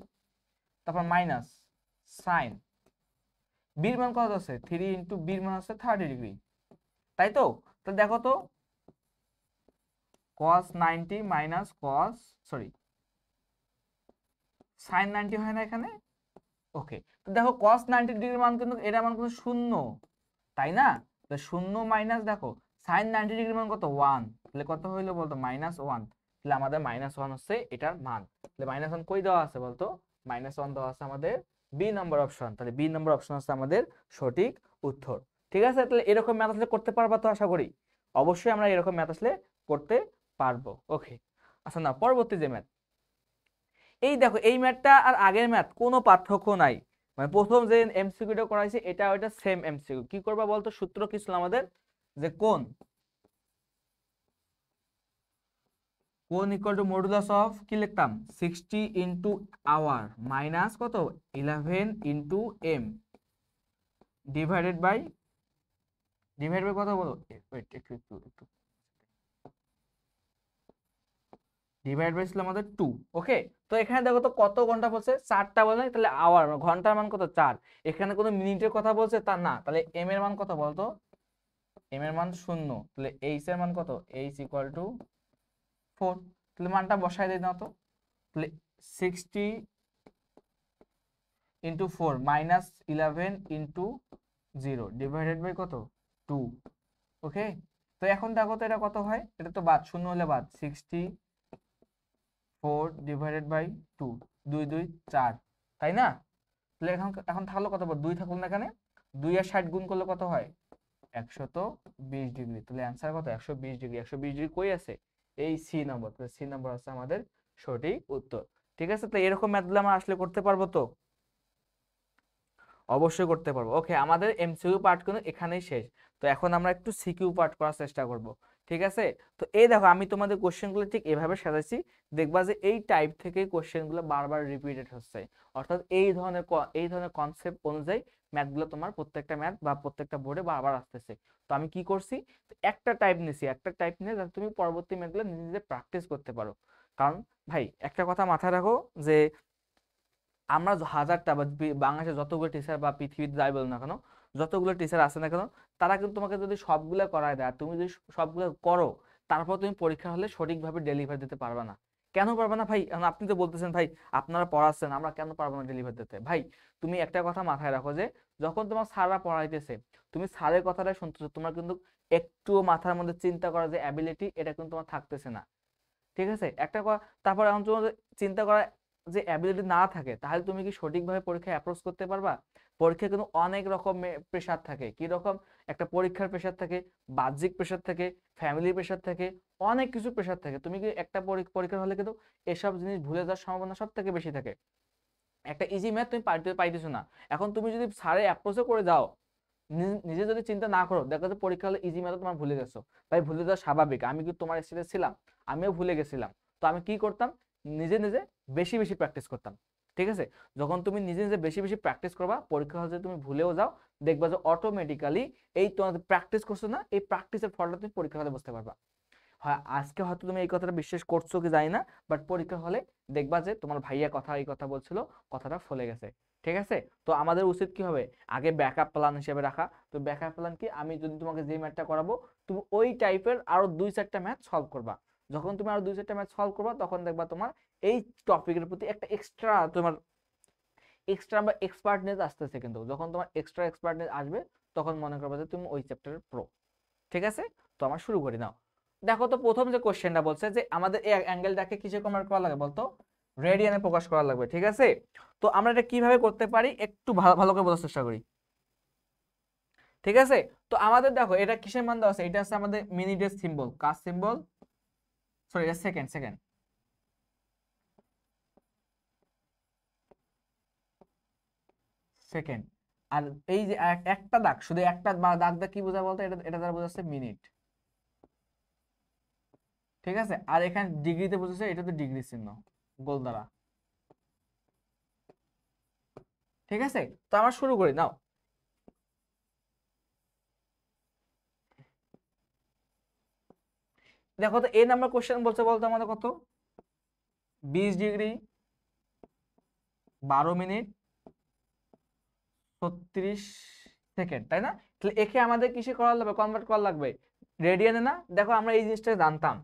তারপর মাইনাস সাইন, বির মান কত আছে? 3 ইন্টু বির মান আছে 30 ডিগ্রি, তাই তো? তো দেখো তো cos 90 minus cos, sorry sin 90 হয় না এখানে? ওকে, তো দেখো cos 90 ডিগ্রির মান কিন্তু, এর মান কিন্তু শূন্য, তাই না? তো শূন্য মাইনাস দেখো sin 90 ডিগ্রির মান কত? 1, তাহলে কত হইলো বলতো? -1। তাহলে আমাদের -1 হচ্ছে এটার মান। তাহলে -1 কই দেওয়া আছে বলতো? -1 দেওয়া আছে আমাদের বি নম্বর অপশন। তাহলে বি নম্বর অপশন হচ্ছে আমাদের সঠিক উত্তর। ঠিক আছে? তাহলে এরকম ম্যাথ আসলে করতে পারবা তো আশা করি? অবশ্যই আমরা এরকম ম্যাথ আসলে করতে পারবো। ওকে, আচ্ছা না, পরবর্তী যে ম্যাথ, এই দেখো এই ম্যাথটা আর আগের ম্যাথ কোনো পার্থক্য নাই, মানে প্রথম যে এমসিকিউটা করাইছে এটা ওইটা সেম এমসিকিউ। কি করবা বলতো, সূত্র কি ছিল আমাদের, যে কোণ ইকুয়াল টু মডুলাস অফ কি লিখতাম 60 ইনটু আওয়ার মাইনাস কত 11 ইনটু এম ডিভাইডেড বাই কত বলো, ওয়েট একটু একটু একটু ডিভাইড বাই ছিল আমাদের 2। ওকে, তো এখানে দেখো তো কত ঘন্টা বলছে, 4টা বলে নাই, তাহলে আওয়ার ঘন্টার মান কত 4। এখানে কোনো মিনিটের কথা বলছে তা না, তাহলে এম এর মান কত বলতো, এম এর মান 0, তাহলে এইচ এর মান কত, এইচ ইকুয়াল টু 4। তাহলে মানটা বসাই দিই না তো, তাহলে 60 into 4 minus 11 into 0 divided by কত 2। ওকে, তো এখন দেখো তো এটা কত হয়, এটা তো বাদ, শূন্য হলে বাদ, 64 ডিভাইডেড বাই 2, 2 2 4, তাই না? তাহলে এখন এখন থাকলো কত, 2 থাকলো না এখানে, 2 আর 60 গুণ করলে কত হয় 120 ডিগ্রি। তাহলে অ্যান্সার কত 120 ডিগ্রি। 120 ডিগ্রি কই আছে, এই সি নম্বর, তাহলে সি নম্বর আছে আমাদের সঠিক উত্তর। ঠিক আছে, তো এরকম ম্যাথগুলো আমরা আসলে করতে পারবো তো, অবশ্যই করতে পারবো। ওকে, আমাদের এমসিকিউ পার্ট কিন্তু এখানেই শেষ। তো এখন আমরা একটু সিকিউ পার্ট করার চেষ্টা করব। ঠিক আছে, তো এই দেখো আমি তোমাদের কোশ্চেনগুলো ঠিক এভাবে সাজাইছি, দেখবা যে এই টাইপ থেকে কোশ্চেনগুলো বারবার রিপিটেড হচ্ছে, অর্থাৎ এই ধরনের কনসেপ্ট অনুযায়ী ম্যাথগুলো তোমার প্রত্যেকটা ম্যাথ বা প্রত্যেকটা বোর্ডে বারবার আসতেছে। তো আমি কি করছি, একটা টাইপ নিছি, একটা টাইপ নিয়ে যাতে তুমি পরবর্তী ম্যাথগুলো নিজে নিজে প্র্যাকটিস করতে পারো। কারণ ভাই একটা কথা মাথায় রাখো, যে আমরা হাজারটা বা বাংলাদেশে যতগুলো টিচার বা পৃথিবীতে যাই বল না কেন, যতগুলো টিচার আছে না কেন, তারা কিন্তু তোমাকে যদি সবগুলো করায় দেয়, তুমি যদি সবগুলো করো, তারপর তুমি পরীক্ষা হলে সঠিকভাবে ডেলিভারি দিতে পারবে না। কেন পারবে না ভাই, এখন আপনি তো বলতেছেন ভাই আপনারা পড়াচ্ছেন, আমরা কেন পারবো না ডেলিভারি দিতে? ভাই তুমি একটা কথা মাথায় রাখো, যে যখন তোমার স্যাররা পড়াইতেছে, তুমি স্যারের কথাটাই শুনতেছো, তোমার কিন্তু একটুও মাথার মধ্যে চিন্তা করার যে অ্যাবিলিটি, এটা কিন্তু তোমার থাকতেছে না। ঠিক আছে, একটা তারপর এখন তোমাদের চিন্তা করা যে অ্যাবিলিটি না থাকে, তাহলে তুমি কি সঠিকভাবে পরীক্ষায় অ্যাপ্রোচ করতে পারবা? পরীক্ষায় কিন্তু অনেক রকম প্রেশার থাকে। কি রকম, একটা পরীক্ষার প্রেশার থাকে, বাহ্যিক প্রেশার থাকে, ফ্যামিলি প্রেশার থাকে, অনেক কিছু প্রেশার থাকে। তুমি কি একটা পরীক্ষার হলে কিন্তু এসব জিনিস ভুলে যাওয়ার সম্ভাবনা সব থেকে বেশি থাকে। একটা ইজি ম্যাথ তুমি পাইতেছো না, এখন তুমি যদি স্যারে অ্যাপ্রোচও করে যাও, নিজে যদি চিন্তা না করো, দেখো যে পরীক্ষা হলে ইজি ম্যাথ তোমার ভুলে গেছো। ভাই ভুলে যাওয়া স্বাভাবিক, আমি কিন্তু তোমার স্টেজে ছিলাম, আমিও ভুলে গেছিলাম। তো আমি কি করতাম, নিজে নিজে বেশি বেশি প্র্যাকটিস করতাম। ঠিক আছে, যখন তুমি নিজে নিজে বেশি বেশি প্র্যাকটিস করবা, পরীক্ষা হলে তুমি ভুলেও যাও, দেখবা যে অটোমেটিক্যালি এই তোমার প্র্যাকটিস করছো না, এই প্র্যাকটিসের ফলটা তুমি পরীক্ষা হলে বুঝতে পারবা। হয় আজকে হয়তো তুমি এই কথাটা বিশ্বাস করছো কি জানি না, বাট পরীক্ষা হলে দেখবা যে তোমার ভাইয়া এই কথা বলছিল, কথাটা ফলে গেছে। ঠিক আছে, তো আমাদের উচিত কি হবে, আগে ব্যাকআপ প্ল্যান হিসেবে রাখা। তো ব্যাকআপ প্ল্যান কি, আমি যদি তোমাকে যে ম্যাথটা করাবো, তুমি ওই টাইপের আরো 2-4টা ম্যাথ সলভ করবা। যখন তুমি আরো 2-4টা ম্যাথ সলভ করবা, তখন দেখবা তোমার এই টপিকের প্রতি একটা এক্সট্রা বা এক্সপার্টনেস আসতেছে। কিন্তু যখন তোমার এক্সট্রা এক্সপার্টনেস আসবে, তখন মনে করবে যে তুমি ওই চ্যাপ্টারের প্রো। ঠিক আছে, তো আমরা শুরু করি নাও। দেখো তো প্রথম যে কোশ্চেনটা বলছে যে আমাদের এই অ্যাঙ্গেলটাকে কিসে কনভার্ট করা লাগে বলতো, রেডিয়ানে প্রকাশ করা লাগবে। ঠিক আছে, তো আমরা এটা কিভাবে করতে পারি একটু ভালো ভালো করে বোঝার চেষ্টা করি। ঠিক আছে, তো আমাদের দেখো এটা কিসের মান দেওয়া আছে, এটা আছে আমাদের মিনিটের সিম্বল, কাজ সিম্বল, সরি এটা সেকেন্ড সেকেন্ড সেকেন্ড। আর এই যে একটা দাগ, শুধু একটা দাগ কি বোঝায় বলতো, এটা এটা দ্বারা বোঝাচ্ছে মিনিট। ঠিক আছে, আর এখানে ডিগ্রিতে বোঝাচ্ছে, এটা তো ডিগ্রি চিহ্ন গোল দ্বারা। ঠিক আছে, তো আমরা শুরু করি নাও। দেখো তো এই নাম্বার কোশ্চেন বলছে বলতো আমাদের কত, 20 ডিগ্রি 12 মিনিট 36 সেকেন্ড, তাই না? তাহলে একে আমাদের কিসে করা লাগবে, কনভার্ট করা লাগবে রেডিয়ানে না? দেখো আমরা এই জিনিসটা জানতাম,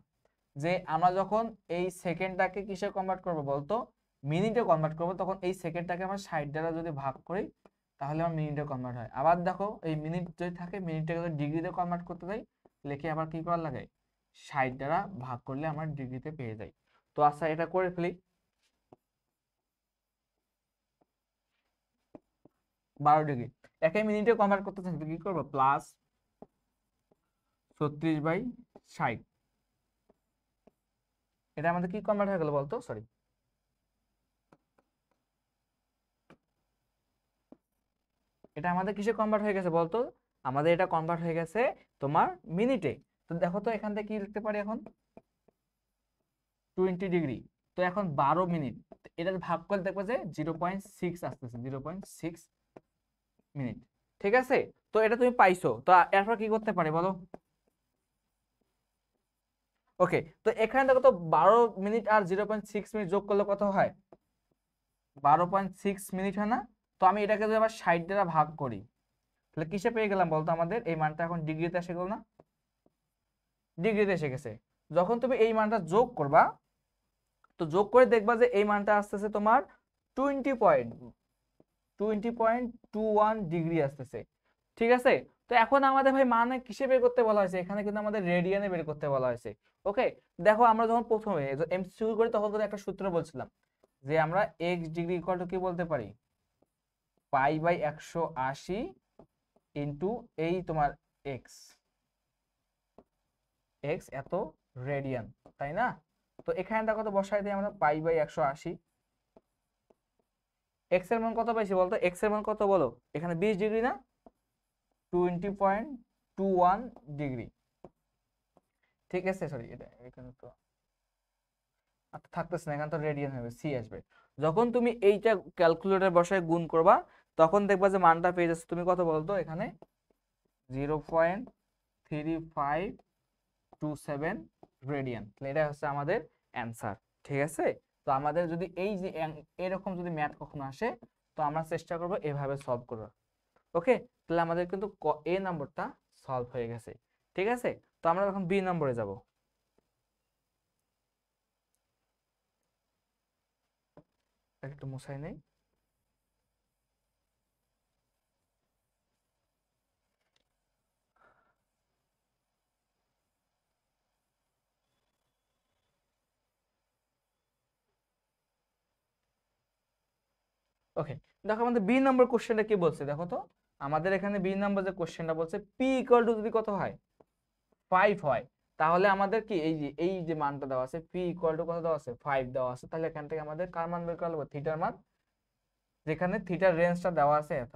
যে আমরা যখন এই সেকেন্ডটাকে কিসে কনভার্ট করব বলতো, মিনিটে কনভার্ট করব, তখন এই সেকেন্ডটাকে আমরা 60 দ্বারা যদি ভাগ করি, তাহলে আমার মিনিটে কনভার্ট হয়। আবার দেখো এই মিনিট যদি থাকে, মিনিটটাকে যদি ডিগ্রিতে কনভার্ট করতে যাই, লিখে আবার কি করা লাগে, 60 দ্বারা ভাগ করলে আমরা ডিগ্রিতে পেয়ে যাই। তো আচ্ছা এটা করে ফেলি, 12 ডিগ্রি একে মিনিটে কনভার্ট করতে চাই, কি করবো, প্লাস 36/60, এটা আমাদের কি কনভার্ট হয়ে গেল বলতো, সরি এটা আমাদের কিসে কনভার্ট হয়ে গেছে বলতো? আমাদের এটা কনভার্ট হয়ে গেছে তোমার মিনিটে। তো দেখো তো এখান থেকে কি লিখতে পারি এখন, 20 ডিগ্রি। তো এখন 12 মিনিট, এটা ভাগ করে দেখবো যে 0.6 আসতেছে, 0.6 মিনিট। ঠিক আছে, তো এটা তুমি পাইছো। তো এরপর কি করতে পারি বলো? ওকে, তো এখানে দেখো তো 12 মিনিট আর 0.6 মিনিট যোগ করলে কত হয়? 12.6 মিনিট হয় না? তো আমি এটাকে যদি আবার 60 দ্বারা ভাগ করি, তাহলে কিসে পেয়ে গেলাম বলতো? আমাদের এই মানটা এখন ডিগ্রিতে এসে গেল না? ডিগ্রিতে এসে গেছে। যখন তুমি এই মানটা যোগ করবা, তো যোগ করে দেখবা যে এই মানটা আসতেছে তোমার 20.21 ডিগ্রি আসতেছে। ঠিক আছে, তো এখন আমাদের ভাই মানে কিসে বের করতে বলা হয়েছে? এখানে কিন্তু আমাদের রেডিয়ানে বের করতে বলা হয়েছে। ওকে, দেখো আমরা যখন প্রথমে এমসিকিউ করি তখন কিন্তু একটা সূত্র বলছিলাম যে আমরা এক্স ডিগ্রি ইকুয়াল টু কি বলতে পারি? পাই/180 ইন্টু এই তোমার এক্স, এক্স এত রেডিয়ান, তাই না? তো এখানে দেখো তো বসাই দিই আমরা পাই/180। এক্স এর মান কত পাইছি বলতো? এক্স এর মান কত বলো? এখানে 20 ডিগ্রি না? 20.21 ডিগ্রি। ঠিক আছে, সরি এটা এখানে তো থাকতেছে না, এখানে তো রেডিয়ান হবে, সি আসবে। যখন তুমি এইটা ক্যালকুলেটর বসায় গুণ করবা, তখন দেখবা যে মানটা পেয়ে যাচ্ছে তুমি কত বলতো? এখানে 0.3527 রেডিয়ান। এটা হচ্ছে আমাদের অ্যান্সার। ঠিক আছে, তো আমাদের যদি এই যে এরকম যদি ম্যাথ কখনো আসে, তো আমরা চেষ্টা করব এভাবে সলভ করার। ওকে, তাহলে আমাদের কিন্তু এ নম্বরটা সলভ হয়ে গেছে। ঠিক আছে, তো আমরা এখন বি নম্বরে যাব। একটু মুছাই নেই। ওকে, দেখো আমাদের বি নম্বর কোশ্চেনটা কি বলছে দেখো তো। আমাদের এখানে বি নম্বর যে কোশ্চেনটা বলছে পি ইকুয়াল টু যদি কত হয়? 5 হয়, তাহলে আমাদের কি এই যে মানটা দেওয়া আছে, পি ইকুয়াল টু কত দেওয়া আছে? 5 দেওয়া আছে। তাহলে এখান থেকে আমাদের কার মান বের করা লাগবে? থিটার মান, যেখানে থিটার রেঞ্জটা দেওয়া আছে এত।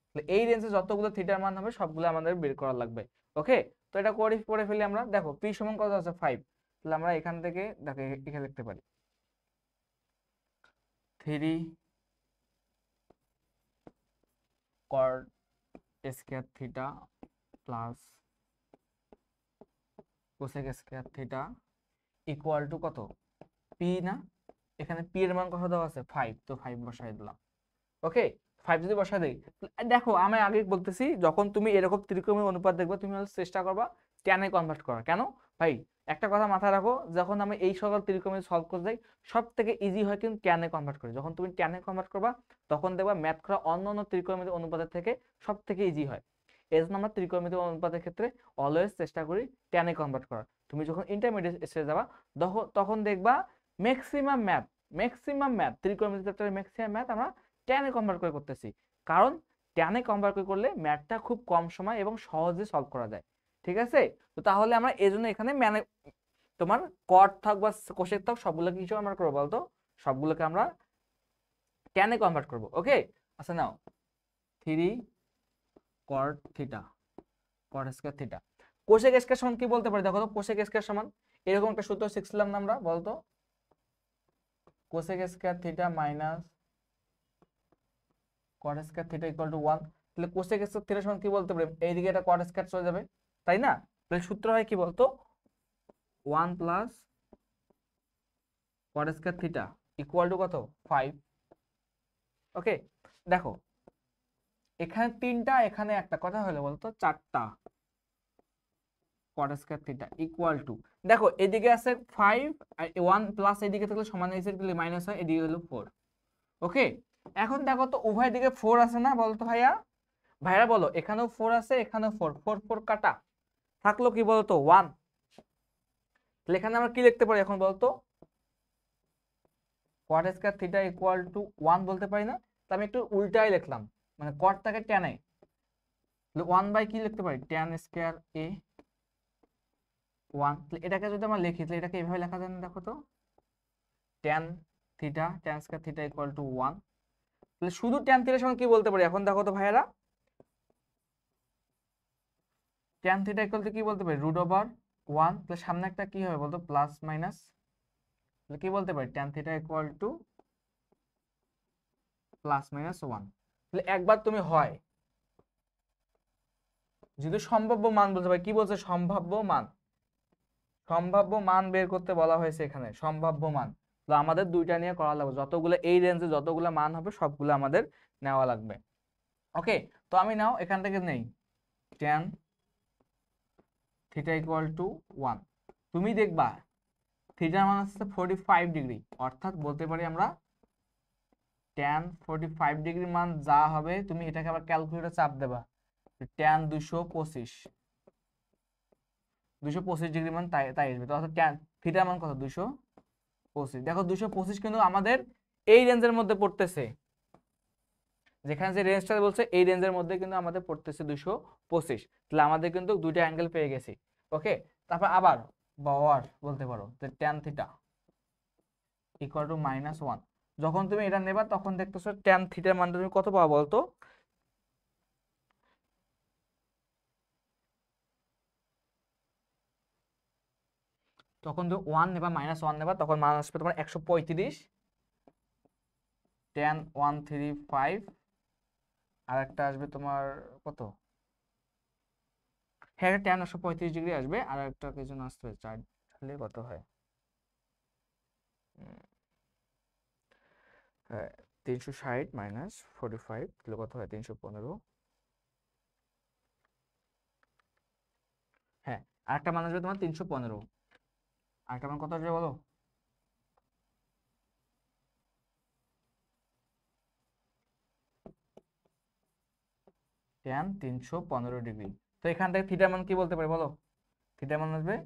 তাহলে এই রেঞ্জে যতগুলো থিটার মান হবে সবগুলো আমাদের বের করা লাগবে। ওকে, তো এটা করে ফেলি আমরা। দেখো পি সমান কত আছে? 5। তাহলে আমরা এখান থেকে দেখো এখানে লিখতে পারি 3 কট square theta plus cosec square theta equal to কত? পি না? এখানে পি এর মান কত দেওয়া আছে? 5, তো 5 বসাই দিলাম। ওকে, 5 যদি বসাই দেই, দেখো আমি আগে বলতেছি, যখন তুমি এরকম ত্রিকোণমিতিক অনুপাত দেখবে, তুমি হচ্ছে চেষ্টা করবা ট্যানে কনভার্ট করার। কেন ভাই? একটা কথা মাথায় রাখো, যখন আমি এই সকল ত্রিকোণমিতি সলভ করতে যাই, সব থেকে ইজি হয় কিন্তু ট্যানে কনভার্ট করে। যখন তুমি ট্যানে কনভার্ট করবা, তখন দেখবা ম্যাথ করা অন্য অন্য ত্রিকোণমিতিক অনুপাতের থেকে সব থেকে ইজি হয়। এই জন্য আমরা ত্রিকোণমিতিক অনুপাতের ক্ষেত্রে অলওয়েজ চেষ্টা করি ট্যানে কনভার্ট করার। তুমি যখন ইন্টারমিডিয়েট স্টেজে যাবা, তখন দেখবা ম্যাক্সিমাম ম্যাথ ত্রিকোণমিতিক চ্যাপ্টারের ম্যাক্সিমাম ম্যাথ আমরা ট্যানে কনভার্ট করে করতেছি। কারণ ট্যানে কনভার্ট করে করলে ম্যাথটা খুব কম সময় এবং সহজে সলভ করা যায়। ঠিক আছে, তো তাহলে আমরা এই জন্য এখানে তোমার কট থাক বা কোশেক থাক, সবগুলোকে কিছু আমরা করবো বলতো? সবগুলোকে আমরা ট্যানে কনভার্ট করব। ওকে, আচ্ছা নাও 3 কট থিটা, কট স্কয়ার থিটা। কোশেক স্কয়ার সমান কি বলতে পারি দেখো তো? কোশেক স্কয়ার সমান এরকম একটা সূত্র শিখছিলাম না আমরা, বলতো? Cosec square theta minus cot square theta equal two 1। তাহলে কোসেক স্কয়ার থিটা সমান কি বলতে পারি? এইদিকে এটা কট স্কয়ার চলে যাবে, তাই না? তাহলে সূত্র হয় কি বলতো? 1 plus cot square theta equal to কত? 5। ওকে, দেখো এখানে 3টা, এখানে একটা, কথা হলো বলতো 4টা কট স্কয়ার থিটা ইকুয়াল টু, দেখো এদিকে আছে 5 আর 1 প্লাস এদিকে থাকলে সমান এসে গেলে মাইনাস হয়, এদিকে হলো 4। ওকে, এখন দেখো তো উভয় দিকে 4 আছে না বলতো ভাইয়া? ভাইয়া বলো, এখানেও 4 আছে, এখানেও 4, 4 4 কাটা, থাকলো কি বলতো? 1। তাহলে এখানে আমরা কি লিখতে পারি এখন বলতো? কট স্কয়ার থিটা ইকুয়াল টু 1 বলতে পারি না? তো আমি একটু উল্টাই লিখলাম, মানে কটটাকে টেনে, 1 বাই কি লিখতে পারি? ট্যান স্কয়ার এ 1। তাহলে এটাকে যদি আমরা লিখি, তাহলে এটাকে এইভাবে লেখা যায় না? দেখো তো, tan square theta equal two 1। তাহলে শুধু ট্যান থিটার সমান কি বলতে পারি এখন দেখো তো ভাইয়েরা, ট্যান থিটা ইকুয়াল টু কি বলতে পারি √1, তাহলে সামনে একটা কি হবে বলতো প্লাস মাইনাস, তাহলে কি বলতে পারি ট্যান থিটা ইকুয়াল টু +-1। তাহলে একবার তুমি হয় যদি সম্ভাব্য মান বলতে পারি, কি বলছে সম্ভাব্য মান, সম্ভাব্য মান বের করতে বলা হয়েছে এখানে সম্ভাব্য মান। তো আমাদের দুইটা নিয়ে করা লাগবে, যতগুলো এই রেঞ্জে যতগুলো মান হবে সবগুলো আমাদের নেওয়া লাগবে। ওকে, তো আমি নাও এখান থেকে নেই tan থিটা ইকুয়াল টু 1। তুমি দেখবা থিটার মান আসছে 45 ডিগ্রি, অর্থাৎ বলতে পারি আমরা tan 45 ডিগ্রি মান যা হবে তুমি এটাকে আবার ক্যালকুলেটরে চাপ দেবা, tan 225 ডিগ্রি মান তাই তাই আসবে। তো অর্থাৎ tan থিটার মান কত 225। দেখো 225 কিন্তু আমাদের এই রেঞ্জের মধ্যে পড়তেছে, যেখানে যে রেঞ্জটা বলছে এই রেঞ্জের মধ্যে কিন্তু আমাদের পড়তেছে 225। তাহলে আমাদের কিন্তু দুইটা অ্যাঙ্গেল পেয়ে গেছি। ওকে, তারপর আবার বাওয়ার বলতে পারো যে tan থিটা ইকুয়াল টু -1। যখন তুমি এটা নেবা তখন দেখতেছো tan থিটার মানটা তুমি কত পাবা বলতো, তখন তুমি 1 নেবা -1 নেবা তখন মান আসবে তোমার 135, tan 135, আর একটা আসবে তোমার কত, হ্যাঁ tan 135 ডিগ্রি আসবে, আর একটা কিছু আসবে 4 তাহলে কত হয়, হ্যাঁ 360 - 45 তাহলে কত হয় 315। হ্যাঁ, আরেকটা মান আসবে তোমার 315, আরেকটা মান কত আসবে বলো, tan 315 ডিগ্রি। তো এখান থেকে থিটার মান কি বলতে পারি বলো, থিটার মান আসবে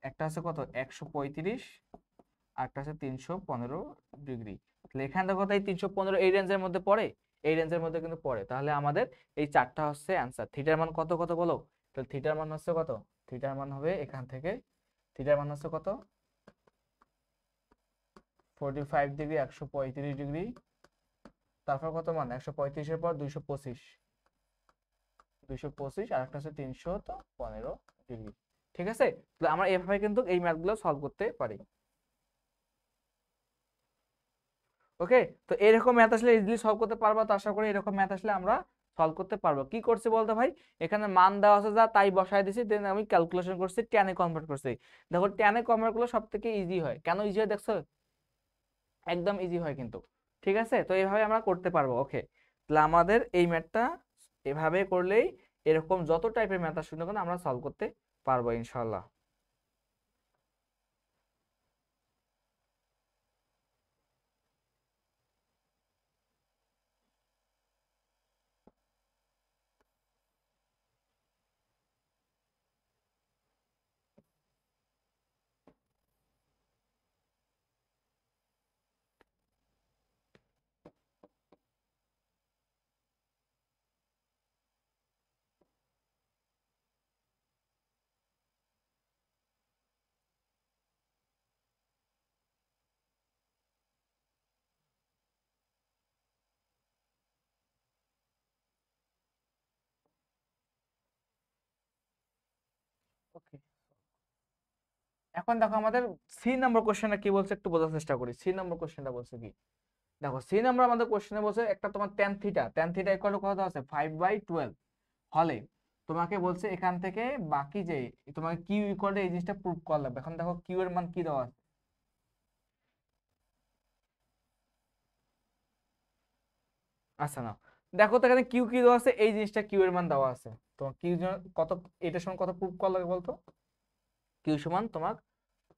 একটা আছে কত 135, আর একটা আছে 315 ডিগ্রি। তাহলে এখান থেকে কত এই 315 এই রেঞ্জের মধ্যে পড়ে, এই রেঞ্জের মধ্যে কিন্তু পড়ে। তাহলে আমাদের এই চারটা হচ্ছে অ্যান্সার। থিটার মান কত কত বলো, তাহলে থিটার মান হচ্ছে কত, থিটার মান হবে এখান থেকে, থিটার মান হচ্ছে কত 45 ডিগ্রি 135 ডিগ্রি, তারপর কত মান 135 এর পর 225, 225 আর একটা হচ্ছে 315 ডিগ্রি। ঠিক আছে, তাহলে আমরা এভাবে কিন্তু এই ম্যাথগুলো সলভ করতে পারি। ওকে, তো এরকম ম্যাথ আসলে ইজিলি সলভ করতে পারবা, তো আশা করি এরকম ম্যাথ আসলে আমরা সলভ করতে পারবো। কি করছে বলতে ভাই, এখানে মান দেওয়া আছে যা তাই বসায় দিছি, দেন আমি ক্যালকুলেশন করছি ট্যানে কনভার্ট করছি। দেখো ট্যানে কনভার্ট করলে সব থেকে ইজি হয়, কেন ইজি হয় দেখছো, একদম ইজি হয় কিন্তু। ঠিক আছে, তো এইভাবে আমরা করতে পারবো। ওকে, তাহলে আমাদের এই ম্যাথটা এভাবে করলেই এরকম যত টাইপের ম্যাথ আসুক না কেন আমরা সলভ করতে পারবো ইনশাল্লাহ। ওকে, এখন দেখো আমাদের সি নাম্বার কোশ্চেনটা কি বলছে একটু বোঝার চেষ্টা করি। সি নাম্বার কোশ্চেনটা বলছে কি, দেখো সি নাম্বার আমাদের কোশ্চেনে বলছে একটা তোমার tan থিটা ইকুয়াল টু কত আছে 5/12 হলে তোমাকে বলছে এখান থেকে বাকি যে তোমাকে কিউ ইকুয়াল টু এই জিনিসটা প্রুভ করা লাগবে। এখন দেখো কিউ এর মান কি দেওয়া আছে, আচ্ছা না, দেখো তো এখানে কিউ কি দেওয়া আছে, এই জিনিসটা কিউ এর মান দেওয়া আছে। তোমার কিউ কত, এটার সমান কত প্রুভ করা লাগবে বলতো, কিউ সমান তোমার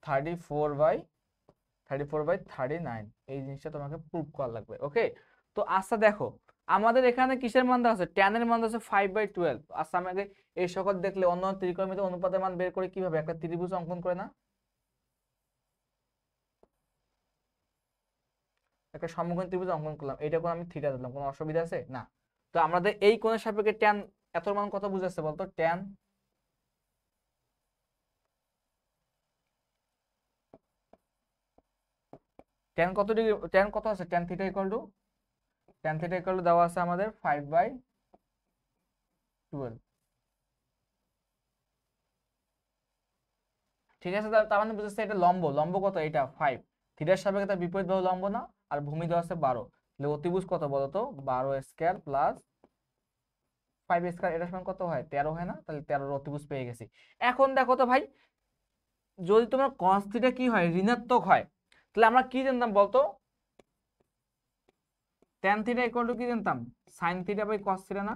34/39, এই জিনিসটা তোমাকে প্রুভ করা লাগবে। ওকে, তো আচ্ছা দেখো আমাদের এখানে কিসের মান দেওয়া আছে, ট্যান এর মান দেওয়া আছে 5/12। আচ্ছা আমাকে এই সকল দেখলে অন্য ত্রিকোণমিতির অনুপাতের মান বের করে কিভাবে একটা ত্রিভুজ অঙ্কন করে না, একটা সমকোণী ত্রিভুজ অঙ্কন করলাম, এইটা করে আমি থিটা দিলাম, কোনো অসুবিধা আছে না। তো আমাদের এই কোণের সাপেক্ষে ট্যান এত মান কত বুঝাচ্ছে বলতো, ট্যান ট্যান কত ডিগ্রি, ট্যান কত আছে, tan theta equal two tan theta equal two দেওয়া আছে আমাদের 5/12। ঠিক আছে, তার মানে বুঝতেছে এটা লম্ব, লম্ব কত, এটা 5, থিটার সাপেক্ষে তার বিপরীত বাহু লম্ব না, আর ভূমি দেওয়া আছে 12, তাহলে অতিভুজ কত বলতো, 12 স্কয়ার প্লাস 5 স্কয়ার, এটা সমান কত হয়, 13 হয় না, তাহলে 13 অতিভুজ পেয়ে গেছি। এখন দেখো তো ভাই, যদি তোমার cos থিটা কি হয়, ঋণাত্মক হয়, তাহলে আমরা কি জানতাম বলতো, tan থিটা ইকুয়াল টু কি জানতাম, sin theta by cos theta না,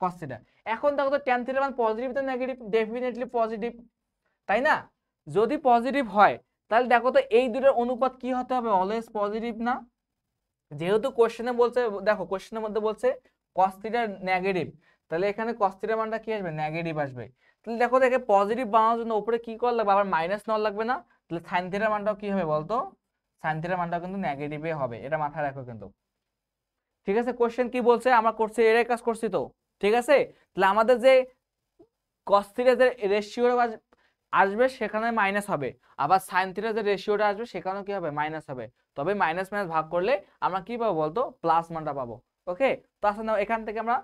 cos থিটা। এখন দেখো তো tan থিটা মান পজিটিভ তো নেগেটিভ, ডেফিনেটলি পজিটিভ, তাই না? যদি পজিটিভ হয় তাহলে দেখো তো এই দুটোর অনুপাত কি হতে হবে, অলওয়েজ পজিটিভ না? যেহেতু কোশ্চেনে বলছে, দেখো কোশ্চেনের মধ্যে বলছে cos থিটা নেগেটিভ, তাহলে এখানে cos থিটা মানটা কি আসবে, নেগেটিভ আসবে। তাহলে দেখো দেখে পজিটিভ বানানোর জন্য উপরে কি করা লাগবে, আবার মাইনাস নেওয়া লাগবে না? তাহলে sin থিটার মানটাও কি হবে বলতো, sin থিটার মানটাও কিন্তু নেগেটিভে হবে, এটা মাথায় রাখো কিন্তু। ঠিক আছে, কোশ্চেন কি বলছে, আমরা করছি এর কাজ করছি তো, ঠিক আছে। তাহলে আমাদের যে cos থিটা যে রেশিও আসবে সেখানে মাইনাস হবে, আবার sin থিটা যে রেশিওটা আসবে সেখানেও কি হবে, মাইনাস হবে। তবে মাইনাস মাইনাস ভাগ করলে আমরা কি পাবো বলতো, প্লাস মানটা পাবো। ওকে, তো আসলে এখান থেকে আমরা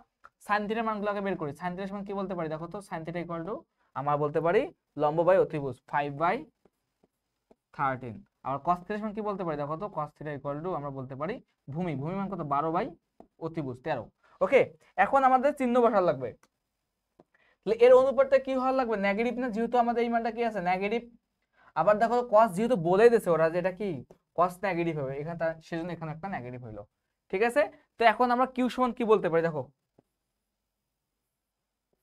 sin থিটার মানগুলোকে বের করি। sin থিটার সমান কি বলতে পারি দেখো তো, sin থিটা ইকুয়াল টু আমরা বলতে পারি লম্ব বাই অতিভুজ 5/13। আর cos থিটার সমান কি বলতে পারি দেখো তো, cos থিটা ইকুয়াল টু আমরা বলতে পারি ভূমি, ভূমি মান কত, 12/13। ওকে, এখন আমাদের চিহ্ন বসানো লাগবে। তাহলে এর অনুপাতটা কি হওয়া লাগবে, নেগেটিভ না, যেহেতু আমাদের এই মানটা কি আছে, নেগেটিভ। আবার দেখো cos যেহেতু বলেই দিয়েছে ওরা যে এটা কি cos নেগেটিভ হবে, এখানে সেজন্য এখানে একটা নেগেটিভ হইলো। ঠিক আছে, তো এখন আমরা q সমান কি বলতে পারি দেখো,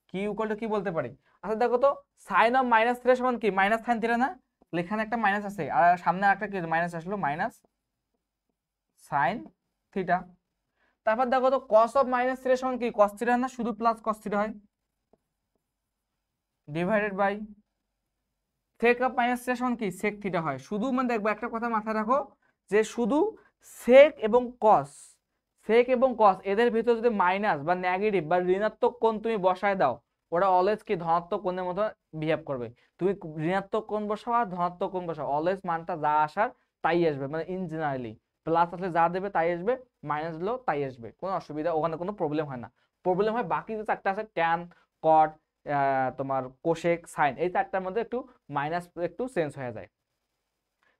q ইকুয়াল টু কি বলতে পারি, আচ্ছা দেখো তো sin অফ মাইনাস থিটা সমান কি, মাইনাস sin থিটা না, তাহলে এখানে একটা মাইনাস আছে আর সামনে একটা কি মাইনাস আসলো, মাইনাস sin থিটা। তারপর দেখো তো cos অফ মাইনাস থিটা সমান কি, cos থিটা না, শুধু প্লাস cos থিটা হয়, divided by sec of minus theta সমান কি, sec থিটা হয়। শুধু মানে দেখবো একটা কথা মাথায় রাখো, যে শুধু sec এবং cos, sec এবং cos এদের ভিতরে যদি মাইনাস বা নেগেটিভ বা ঋণাত্মক কোণ তুমি বসায় দাও, ওরা অলওয়েজ কি ধনাত্মক কোণের মতো বিহেভ করবে। তুমি ঋণাত্মক কোণ বসাও আর ধনাত্মক কোণ বসাও, অলওয়েজ মানটা যা আসার তাই আসবে, মানে ইন জেনারেলি প্লাস আসলে যা দেবে তাই আসবে, মাইনাস দিলেও তাই আসবে, কোনো অসুবিধা, ওখানে কোনো প্রবলেম হয় না। প্রবলেম হয় বাকি যে চারটা আছে, ট্যান, কট, তোমার কোশেক, সাইন, এই চারটার মধ্যে একটু মাইনাস একটু চেঞ্জ হয়ে যায়।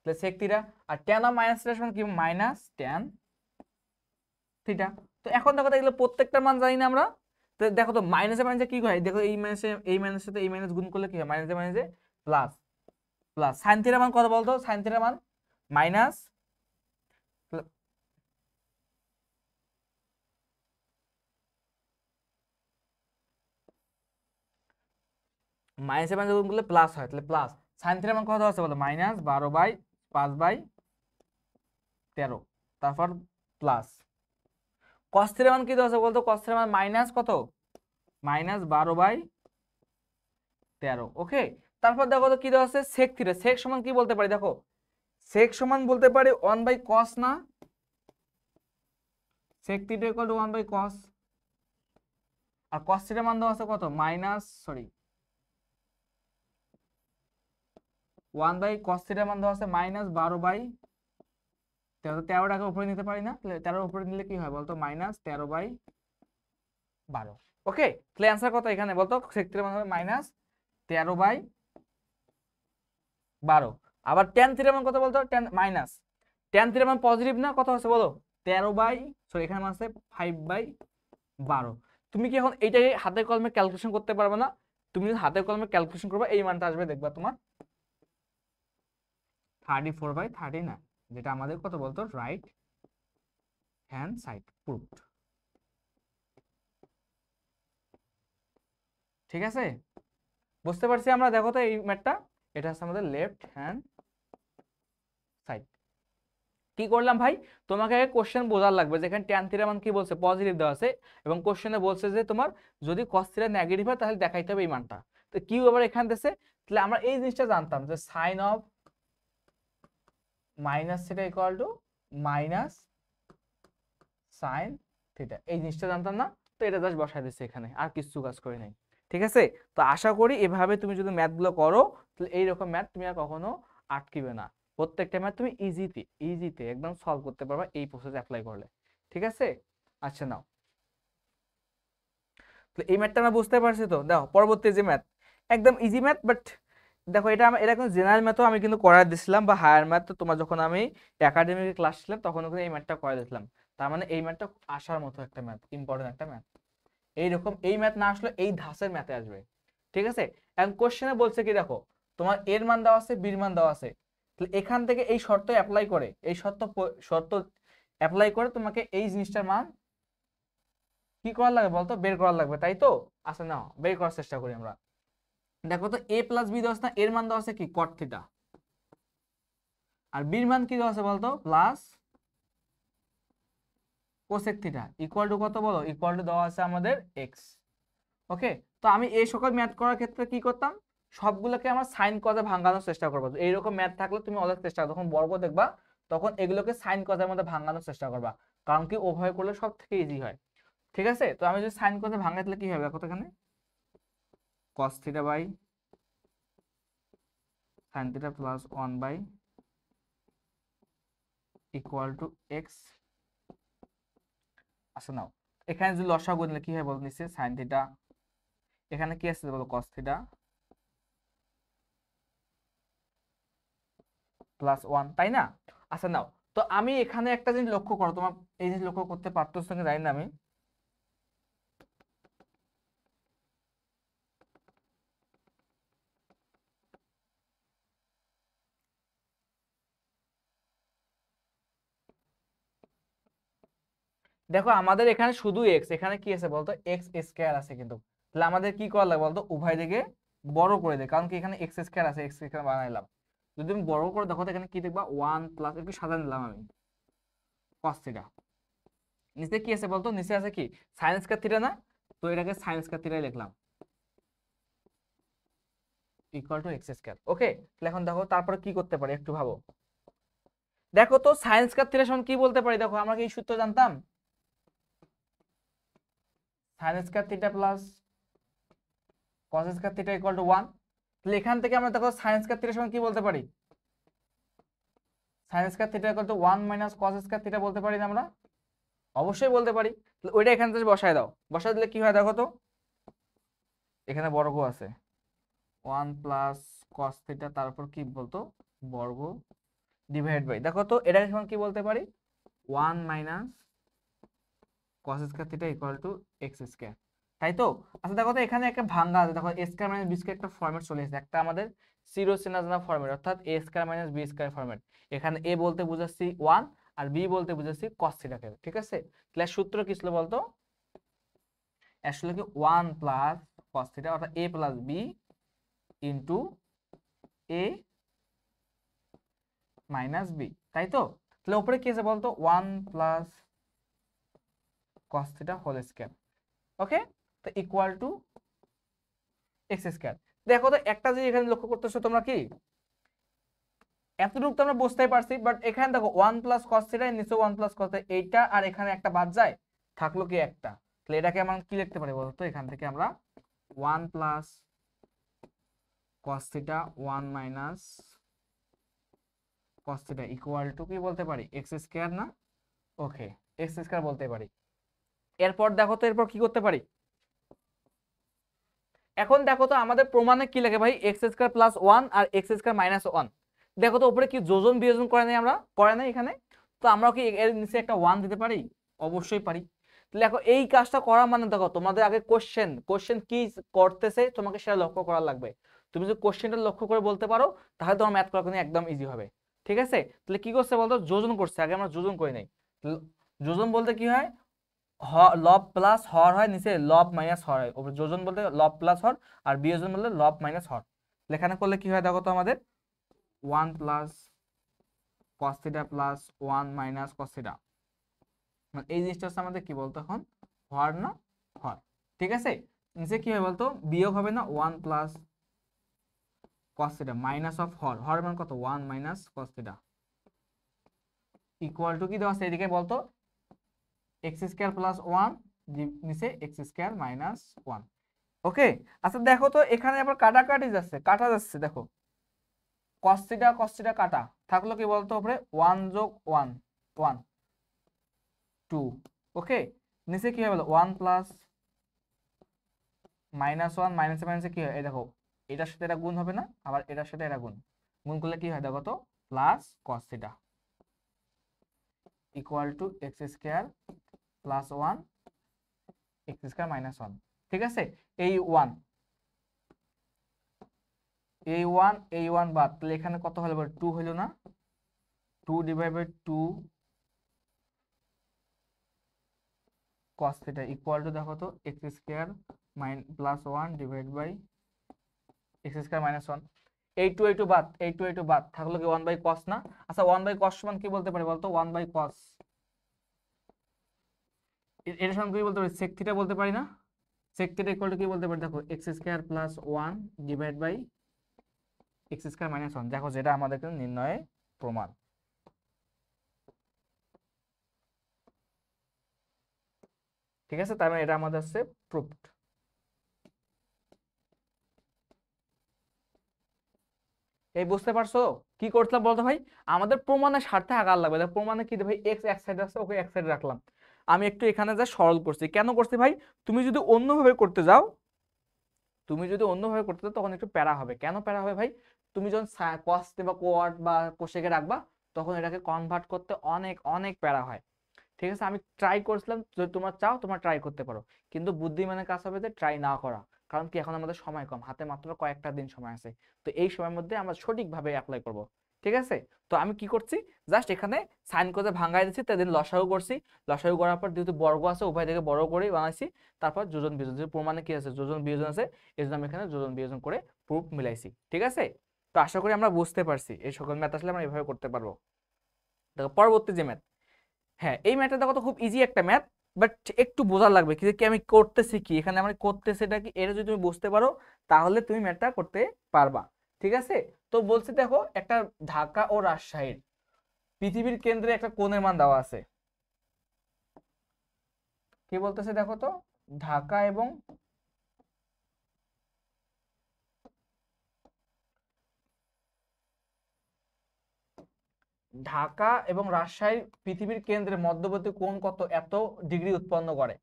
তাহলে সেক থিটা, আর ট্যান অফ মাইনাস থিটা সমান কি, মাইনাস ট্যান থিটা। তো এখন দেখো এগুলো প্রত্যেকটা মান জানি না আমরা, তো দেখো তো মাইনাসে মাইনাসে কি হয়, দেখো এই মাইনাসে এই মাইনাসের সাথে এই মাইনাস গুণ করলে কি হয়, মাইনাসে মাইনাসে প্লাস, প্লাস সাইন থিটার মান কত বলতো, সাইন থিটার মান মাইনাস, মাইনাসে মাইনাসে গুণ করলে প্লাস হয়, তাহলে প্লাস সাইন থিটার মান কত আছে বলো, মাইনাস 12/5/13, তারপর প্লাস cos থিটার মান কি দেওয়া আছে বলতো, cos থিটার মান মাইনাস কত, মাইনাস 12/13। ওকে, তারপর দেখো তো কি দেওয়া আছে, sec থিটা, sec সমান কি বলতে পারি দেখো, sec সমান বলতে পারি 1/cos না, sec theta equal to 1/cos, আর cos থিটার মান দেওয়া আছে কত, মাইনাস সরি 1/cos থিটার মান দেওয়া আছে মাইনাস 12/13, 13টাকে উপরে নিতে পারি না, তাহলে 13 উপরে নিলে কি হয় বলতো, মাইনাস 13/12। ওকে, তাহলে অ্যান্সার কত এখানে বলতো, sec থিটার মান হবে মাইনাস 13/12। আবার tan থিটার মান কত বলতো, tan থিটার মান পজিটিভ না, কত আছে বলো, 13/, এখানে আছে 5/12। তুমি কি এখন এইটাকে হাতে কলমে ক্যালকুলেশন করতে পারবে না, তুমি যদি হাতে কলমে ক্যালকুলেশন করবে এই মানটা আসবে, দেখবা তোমার 34/39, যেটা আমাদের কত বলতো, রাইট হ্যান্ড সাইড প্রুফড। ঠিক আছে, বুঝতে পারছি আমরা, দেখো তো এই ম্যাথটা, এটা হচ্ছে আমাদের লেফট হ্যান্ড সাইড। কি করলাম ভাই, তোমাকে কোশ্চেন বোঝার লাগবে, যেখানে ট্যান থিটার মান কি বলছে, পজিটিভ দেওয়া আছে, এবং কোশ্চেনে বলছে যে তোমার যদি cos থিটা নেগেটিভ হয় তাহলে দেখাইতে হবে এই মানটা। তো কি আবার এখানে দিছে, তাহলে আমরা এই জিনিসটা জানতাম যে sine of minus theta equal to minus sine theta, এই জিনিসটা জানতাম না, তো এটা জাস্ট বসাই দিচ্ছে এখানে, আর কিছু কাজ করি নাই। ঠিক আছে, তো আশা করি এভাবে তুমি যদি ম্যাথগুলো করো তাহলে এইরকম ম্যাথ তুমি আর কখনো আটকিবে না। প্রত্যেকটা ম্যাথ তুমি ইজিতে ইজিতে একদম সলভ করতে পারবা এই প্রসেস অ্যাপ্লাই করলে। ঠিক আছে, আচ্ছা নাও, তো এই ম্যাথটা আমরা বুঝতে পারছি। তো দেখো পরবর্তী যে ম্যাথ, একদম ইজি ম্যাথ, বাট দেখো এটা কিন্তু জেনারেল ম্যাথও আমি কিন্তু করাই দিছিলাম, বা হায়ার ম্যাথ তো তোমার যখন আমি একাডেমিক ক্লাস ছিলাম তখন কিন্তু এই ম্যাথটা করাই দিয়েছিলাম। তার মানে এই ম্যাথটা আসার মতো একটা ম্যাথ, ইম্পর্টেন্ট একটা ম্যাথ। এইরকম এই ম্যাথ না আসলে এই ধাঁচের ম্যাথে আসবে। ঠিক আছে, এখন কোশ্চেনে বলছে কি দেখো, তোমার এর মান দেওয়া আছে, বির মান দেওয়া আছে, তাহলে এখান থেকে এই শর্ত অ্যাপ্লাই করে, এই শর্ত অ্যাপ্লাই করে তোমাকে এই জিনিসটার মান কি করা লাগবে বলতো, বের করা লাগবে, তাই তো? আচ্ছা নাও বের করার চেষ্টা করি আমরা। দেখো তো a প্লাস বি দেওয়া আছে না, এর মান দেওয়া আছে কি কট থিটা, আর বির মান কি দেওয়া আছে বলতো plus cosec theta, equal to কত বলো, ইকুয়াল টু দেওয়া আছে আমাদের x। ওকে, তো আমি এই সকল ম্যাথ করার ক্ষেত্রে কি করতাম, সবগুলোকে আমরা সাইন কজে ভাঙানোর চেষ্টা করবো। এইরকম ম্যাথ থাকলে তুমি অনেক চেষ্টা, যখন বর্গ দেখবা তখন এগুলোকে সাইন কজের মধ্যে ভাঙানোর চেষ্টা করবা, কারণ কি ওভাবে করলে সব থেকে ইজি হয়। ঠিক আছে, তো আমি যদি সাইন কজে ভাঙাই তাহলে কি হবে দেখো তো, এখানে cos theta by sin theta plus 1 by equal to X. আচ্ছা নাও, এখানে যদি লসাগু নিলে কি হয় বলতে নিচ্ছে, sin থিটা, এখানে কি আছে বলো cos থিটা প্লাস 1, তাই না? আচ্ছা নাও, তো আমি এখানে একটা জিনিস লক্ষ্য করো, তোমার এই জিনিস লক্ষ্য করতে পারতেছো কিনা জানি না আমি। দেখো আমাদের এখানে শুধু এক্স, এখানে কি আছে বলতো এক্স স্কয়ার আছে কিন্তু, তাহলে আমাদের কি করা লাগবে বলতো, উভয় দিকে বড় করে দেয়, কারণ কি এখানে এক্স স্কয়ার আছে, এক্স স্কয়ার বানাইলাম। যদি তুমি বড় করে দেখো তো এখানে কি দেখবা, 1 প্লাস, একটু সাজা নিলাম আমি, cos থিটা, নিচে কি আছে বলতো, নিচে আছে কি sin স্কয়ার থিটা না, তো এটাকে sin স্কয়ার থিটাই লিখলাম ইকুয়াল টু এক্স স্কয়ার। ওকে, তাহলে এখন দেখো তারপরে কি করতে পারি একটু ভাবো। দেখো তো sin স্কয়ার থিটা সমান কি বলতে পারি, দেখো আমরা কি এই সূত্র জানতাম, sin square theta plus cos square theta equal two 1। তাহলে এখান থেকে আমরা দেখো sin স্কয়ার থিটা সমান কি বলতে পারি, sin square theta equal two 1 minus cos square theta বলতে পারি না আমরা? অবশ্যই বলতে পারি। তাহলে ওইটা এখানে থেকে বসায় দাও, বসায় দিলে কি হয় দেখো তো, এখানে বর্গ আছে 1 প্লাস cos থিটা, তারপর কি বলতো বর্গ ডিভাইড বাই, দেখো তো এটা এখন কি বলতে পারি, 1 minus cos square theta equal two x square, তাই তো? আচ্ছা দেখো তো এখানে একটা ভাঙা আছে, দেখো a square minus b square একটা ফরম্যাট চলে এসেছে, একটা আমাদের জিরো চেনা জানা ফরম্যাট, অর্থাৎ a square minus b square format. এখানে a বলতে বুঝাচ্ছি 1 আর b বলতে বুঝাচ্ছি cos থিটাকে। ঠিক আছে, তাহলে সূত্র কি ছিল বলতো, আসলে কি 1 প্লাস cos থিটা, অর্থাৎ a plus b into a minus b, তাই তো? তাহলে উপরে কি আছে বলতো 1 plus cos theta whole square. Okay, তো ইকুয়াল টু এক্স স্কয়ার। দেখো তো একটা জিনিস এখানে লক্ষ্য করতেছো তোমরা কি, এতটুকু তো আমরা বুঝতেই পারছি, বাট এখানে দেখো 1 প্লাস cos থিটা, নিচে 1 প্লাস cos থিটা, এইটা আর এখানে একটা বাদ যায়, থাকলো কি একটা। তাহলে এটাকে আমরা কি লিখতে পারি বলতো, এখান থেকে আমরা 1 plus cos theta 1 minus cos theta equal to কি বলতে পারি, এক্স স্কয়ার না? ওকে, এক্স স্কয়ার বলতে পারি। এরপর দেখো তো এরপর কি করতে পারি, এখন দেখো তো আমাদের প্রমাণে কি লাগে ভাই, এক্স স্কয়ার প্লাস 1 আর এক্স স্কয়ার মাইনাস 1। দেখো তো উপরে কি যোজন বিয়োজন করে নাই আমরা, করে নাই এখানে? তো আমরা কি এর নিচে একটা 1 দিতে পারি? অবশ্যই পারি। তাহলে দেখো এই কাজটা করা মানে দেখো তোমাদের আগে কোশ্চেন কি করতেছে তোমাকে সেটা লক্ষ্য করা লাগবে। তুমি যদি কোশ্চেনটা লক্ষ্য করে বলতে পারো তাহলে তোমার ম্যাথ করা কিন্তু একদম ইজি হবে। ঠিক আছে, তাহলে কি করছে বলতো, যোজন করছে, আগে আমরা যোজন করি নাই। যোজন বলতে কি হয়, লব প্লাস হর হয়, নিচে লব মাইনাস হর হয়, উপরে যোজন বলতে লব প্লাস হর, আর বিয়োজন বলতে লব মাইনাস হর। লেখানে করলে কি হয় দেখো তো, আমাদের 1 plus cos theta plus 1 minus cos theta, মানে এই জিনিসটা হচ্ছে আমাদের কি বলতো এখন হর না হর। ঠিক আছে, নিচে কি হবে বলতো, বিয়োগ হবে না 1 plus cos theta minus of হর, হর মানে কত 1 minus cos theta equal to কি দেওয়া আছে এদিকে বলতো, এক্স স্কয়ার প্লাস 1 নিচে এক্স স্কয়ার মাইনাস 1। ওকে, আচ্ছা দেখো তো এখানে আবার কাটা যাচ্ছে, দেখো cos থিটা কাটা থাকলো কি বলতো উপরে 1 যোগ 1 1 2 ওকে নিচে কি হবে বলো 1 প্লাস -1 মাইনাসে মাইনাসে কি হয় এই দেখো এটার সাথে এটা গুণ হবে না আবার এটার সাথে এটা গুণ গুণ করলে কি হয় দেখো তো plus cos theta equal two x square plus 1 x square minus 1 ঠিক আছে এই 1 এই 1 বাদ তাহলে এখানে কত হলো 2 হলো না 2 divide by 2 cos theta equal to দেখো তো x square plus 1 divide by x square minus 1 এই 2 বাদ থাকলো কি 1 বাই cos না আচ্ছা 1 বাই cos সমান কি বলতে পারি বলতো 1 বাই cos এর সমান কি বলতে পারি sec থিটা বলতে পারি না sec থিটা ইকুয়াল টু কি বলতে পারি দেখো x square plus 1 divide by x square minus 1 দেখো যেটা আমাদের কিন্তু নির্ণয়ে প্রমাণ ঠিক আছে তার মানে এটা আমাদের হচ্ছে প্রুফড এই বুঝতে পারছো কি করছিলাম বলতো ভাই আমাদের প্রমাণের স্বার্থে আগার লাগবে প্রমাণে কি ভাই এক্স এক সাইডে আছে ওকে এক সাইডে রাখলাম আমি একটু এখানে যা সরল করছি কেন করছি ভাই তুমি যদি অন্যভাবে করতে যাও তখন একটু প্যারা হবে কেন প্যারা হবে ভাই তুমি যখন cos বা কোয়াট বা কোসেকে রাখবা তখন এটাকে কনভার্ট করতে অনেক অনেক প্যারা হয় ঠিক আছে আমি ট্রাই করছিলাম যদি তোমরা চাও তোমরা ট্রাই করতে পারো কিন্তু বুদ্ধিমানের কাজ হবে যে ট্রাই না করা কারণ কি এখন আমাদের সময় কম হাতে মাত্র কয়েকটা দিন সময় আছে তো এই সময়ের মধ্যে আমরা সঠিকভাবে অ্যাপ্লাই করব ঠিক আছে তো আমি কি করছি জাস্ট এখানে সাইন করে ভাঙাই দিচ্ছি তাদের লসাগু করছি লসাগু করার পর যেহেতু বর্গ আছে উভয় থেকে বড় করে বানাইছি তারপর যোজন বিয়োজন প্রমাণে কি আছে যোজন বিয়োজন আছে এই জন্য আমি এখানে যোজন বিয়োজন করে প্রুফ মিলাইছি ঠিক আছে তো আশা করি আমরা বুঝতে পারছি এই সকল ম্যাথ আসলে আমরা এভাবে করতে পারবো দেখো পরবর্তী যে ম্যাথ হ্যাঁ এই ম্যাথটা দেখো তো খুব ইজি একটা ম্যাথ বাট একটু বোঝা লাগবে কি আমি করতেছি কি এখানে আমরা করতেছি এটা কি এটা যদি তুমি বুঝতে পারো তাহলে তুমি ম্যাথটা করতে পারবা ঠিক আছে তো বলছি দেখো একটা ঢাকা ও রাজশাহীর পৃথিবীর কেন্দ্রে একটা কোণের মান দেওয়া আছে কি বলতেছে দেখো তো ঢাকা এবং রাজশাহী পৃথিবীর কেন্দ্রে মধ্যবর্তী কোণ কত এত ডিগ্রি উৎপন্ন করে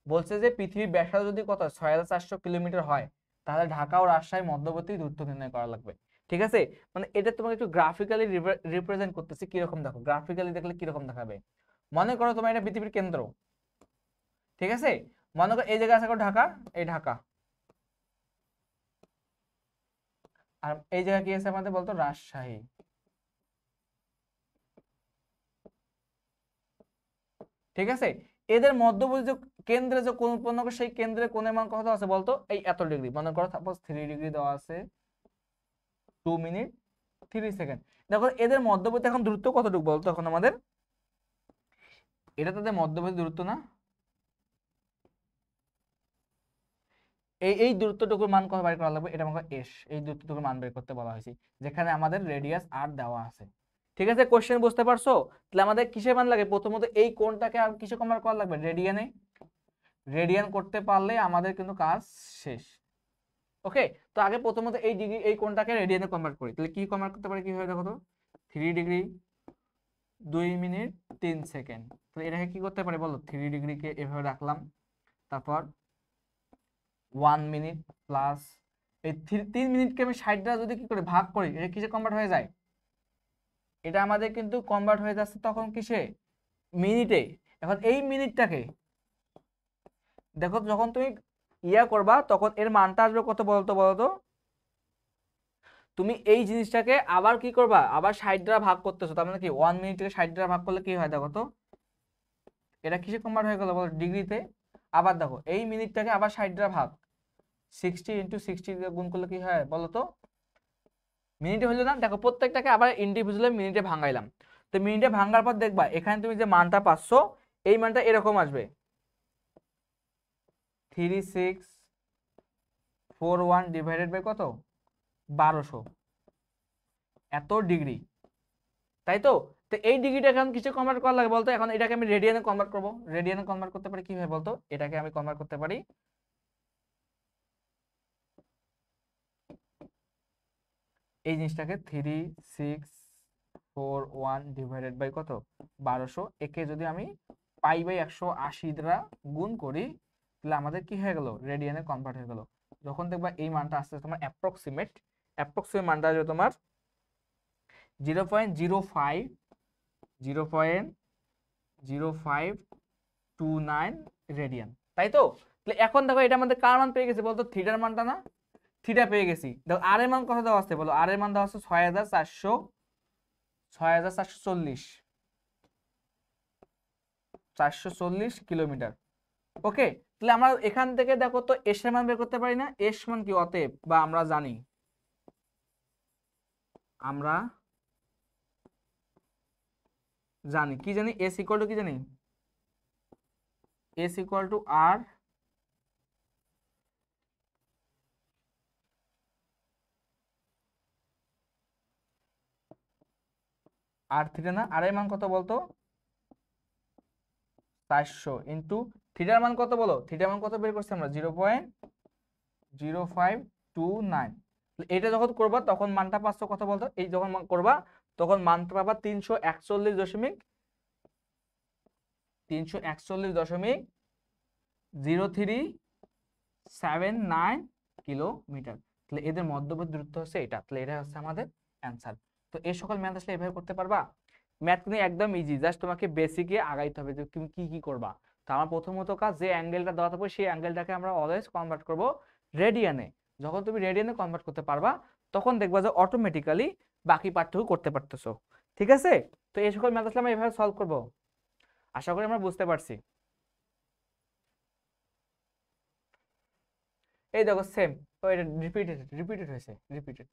বলছে যে পৃথিবীর ব্যাসার্ধ যদি কত 6400 কিলোমিটার হয় তাহলে ঢাকা ও রাজশাহী মধ্যবর্তী দূরত্ব নির্ণয় করা লাগবে ঠিক আছে মানে এটা তোমাকে একটু গ্রাফিক্যালি রিপ্রেজেন্ট করতেছি কিরকম দেখো গ্রাফিক্যালি দেখলে কিরকম দেখাবে মনে করো তোমার এটা পৃথিবীর কেন্দ্র ঠিক আছে মনে করো এই জায়গায় আছে ঢাকা এই ঢাকা আর এই জায়গায় কি আছে আমাদের বলতো রাজশাহী ঠিক আছে এদের মধ্যবর্তী যে কেন্দ্রে যে কোণ উৎপন্ন করে সেই কেন্দ্রে কোণের মান কত আছে বলতো এই এত ডিগ্রি মনে করো সাপোজ 3 ডিগ্রি দেওয়া আছে 2 মিনিট 3 সেকেন্ড দেখো এদের মধ্যবর্তী এখন দূরত্ব কতটুকু বলতো এখন আমাদের এটা তাদের মধ্যবর্তী দূরত্ব না এই দূরত্বটুকুর মান কত বের করা লাগবে এটা আমাকে এস এই দূরত্বটুকুর মান বের করতে বলা হয়েছে যেখানে আমাদের রেডিয়াস আর দেওয়া আছে ঠিক আছে কোশ্চেন বুঝতে পারছো তাহলে আমাদের কিসের মান লাগে প্রথমত এই কোণটাকে আর কিসে কনভার্ট করা লাগবে রেডিয়ানে রেডিয়ান করতে পারলে আমাদের কিন্তু কাজ শেষ ওকে তো আগে প্রথমত এই ডিগ্রি এই কোণটাকে রেডিয়ানে কনভার্ট করি তাহলে কি কনভার্ট করতে পারি কি হয় দেখো তো 3 ডিগ্রি 2 মিনিট 3 সেকেন্ড তো এটাকে কি করতে পারি বলো 3 ডিগ্রিকে এভাবে রাখলাম তারপর 1 মিনিট প্লাস এই 3 মিনিটকে আমি 60 দ্বারা যদি কি করে ভাগ করি এটা কিসে কনভার্ট হয়ে যায় এটা আমাদের কিন্তু কনভার্ট হয়ে যাচ্ছে তখন কিসে মিনিটে এখন এই মিনিটটাকে দেখো যখন তুমি ইয়া করবা তখন এর মানটা আসবে কত বলতো তুমি এই জিনিসটাকে আবার কি করবা আবার 60 দ্বারা ভাগ করতেছো তার মানে কি 1 মিনিটকে 60 দ্বারা ভাগ করলে কি হয় দেখো তো এটা কিসে কনভার্ট হয়ে গেল বলো ডিগ্রিতে আবার দেখো এই মিনিটটাকে আবার 60 দ্বারা ভাগ 60 × 60 গুণ করলে কি হয় বলো তো মিনিটে হলো না দেখো প্রত্যেকটাকে আবার ইন্ডিভিজুয়ালি মিনিটে ভাঙাইলাম তো মিনিটে ভাঙার পর দেখবা এখানে তুমি যে মানটা পাচ্ছো এই মানটা এরকম আসবে 3641 ডিভাইডেড বাই কত 1200 এত ডিগ্রি তাই তো তো এই ডিগ্রিটা এখন কিছু কনভার্ট করা লাগে বলতো এখন এটাকে আমি রেডিয়ানে কনভার্ট করব রেডিয়ানে কনভার্ট করতে পারি কিভাবে বলতো এটাকে আমি কনভার্ট করতে পারি এই জিনিসটাকে 3641 ডিভাইডেড বাই কত 1200, একে যদি আমি π/180 দ্বারা গুণ করি তাহলে আমাদের কি হয়ে গেল, রেডিয়ানে কনভার্ট হয়ে গেল। যখন দেখবা এই মানটা আসছে তোমার অ্যাপ্রক্সিমেট মানটা আসবে তোমার 0.0529 রেডিয়ান, তাই তো? তাহলে এখন দেখো এটা আমাদের কার মান পেয়ে গেছে বলতো, থিটার মানটা না, থিটা পেয়ে গেছি। দেখো আর এর মান কত দেওয়া আছে বলো, আর এর মান দেওয়া আছে 6440 কিলোমিটার। ওকে, তাহলে আমরা এখান থেকে দেখো তো এস এর মান বের করতে পারি না? এস মান কি, অতএব বা আমরা জানি কি জানি, এস ইকুয়াল টু কি জানি, S equal to R theta না, আর এর মান কত বলতো 400 ইন্টু থিটার মান কত বলো, থিটার মান কত বের করছি আমরা 0.0529। এটা যখন করবা তখন মানটা পাচ্ছ কত বলতো, এই যখন করবা তখন মানটা পাবা 341.0379 কিলোমিটার। তাহলে এদের মধ্যবর্তী দূরত্ব হচ্ছে এটা, তাহলে এটা হচ্ছে আমাদের অ্যান্সার। তো এই সকল ম্যাথ আসলে এভাবে করতে পারবা। ম্যাথ কিন্তু একদম ইজি, জাস্ট তোমাকে বেসিকে আগাইতে হবে যে তুমি কি কি করবা। তো আমার প্রথমত কাজ, যে অ্যাঙ্গেলটা দেওয়া থাকবে সেই অ্যাঙ্গেলটাকে আমরা অলওয়েজ কনভার্ট করব রেডিয়ানে। যখন তুমি রেডিয়ানে কনভার্ট করতে পারবা তখন দেখবা যে অটোমেটিক্যালি বাকি পার্টটুকু করতে পারতেছো। ঠিক আছে, তো এই সকল ম্যাথ আসলে আমরা এভাবে সলভ করব। আশা করি আমরা বুঝতে পারছি। এই দেখো সেম, তো এটা রিপিটেড হয়েছে, রিপিটেড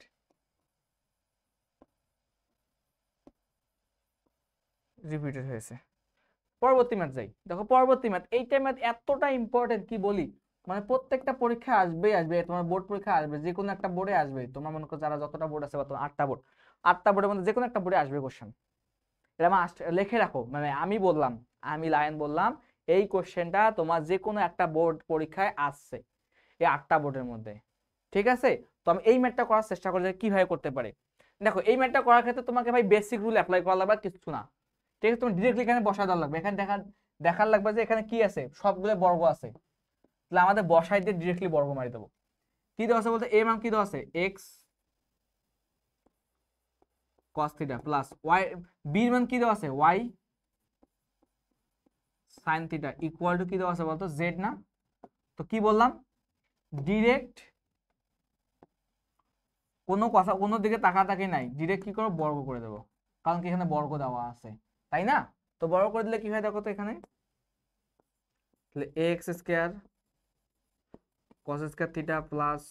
হয়েছে। পরবর্তী ম্যাথ যাই। দেখো পরবর্তী ম্যাথ, এইটা ম্যাথ এতটা ইম্পর্টেন্ট কি বলি, মানে প্রত্যেকটা পরীক্ষা আসবে, তোমার বোর্ড পরীক্ষা আসবে, যে কোনো একটা বোর্ডে আসবে। তোমার মনে করো যারা যতটা বোর্ড আছে, তোমার 8টা বোর্ডের মধ্যে যে কোনো একটা বোর্ডে আসবে কোশ্চেন। এটা আমার লিখে রাখো, মানে আমি লায়ন বললাম এই কোশ্চেনটা তোমার যে কোনো একটা বোর্ড পরীক্ষায় আসছে এই 8টা বোর্ডের মধ্যে। ঠিক আছে, তো আমি এই ম্যাথটা করার চেষ্টা করি যে কিভাবে করতে পারে। দেখো এই ম্যাথটা করার ক্ষেত্রে তোমাকে ভাই বেসিক রুল অ্যাপ্লাই করা লাগবে, কিছু না। ঠিক আছে, তুমি ডিরেক্টলি এখানে বসা দেওয়া লাগবে, এখানে দেখার লাগবে যে এখানে কি আছে, সবগুলো বর্গ আছে। তাহলে আমাদের বসাই দিয়ে ডিরেক্টলি বর্গ মারি দেবো। কি দেওয়া আছে বলতে, এর মান কি দেওয়া আছে, X cos theta plus Y, B এর মান কি দেওয়া আছে, Y sin theta equal to কি দেওয়া আছে বলতো, জেড না। তো কি বললাম, ডিরেক্ট কোনো কথা কোনো দিকে তাকাতাকি নাই, ডিরেক্ট কি করবো, বর্গ করে দেবো, কারণ কি এখানে বর্গ দেওয়া আছে, তাই না? তো বর্গ করে দিলে কি হয় দেখো তো এখানে, তাহলে x square cos square theta plus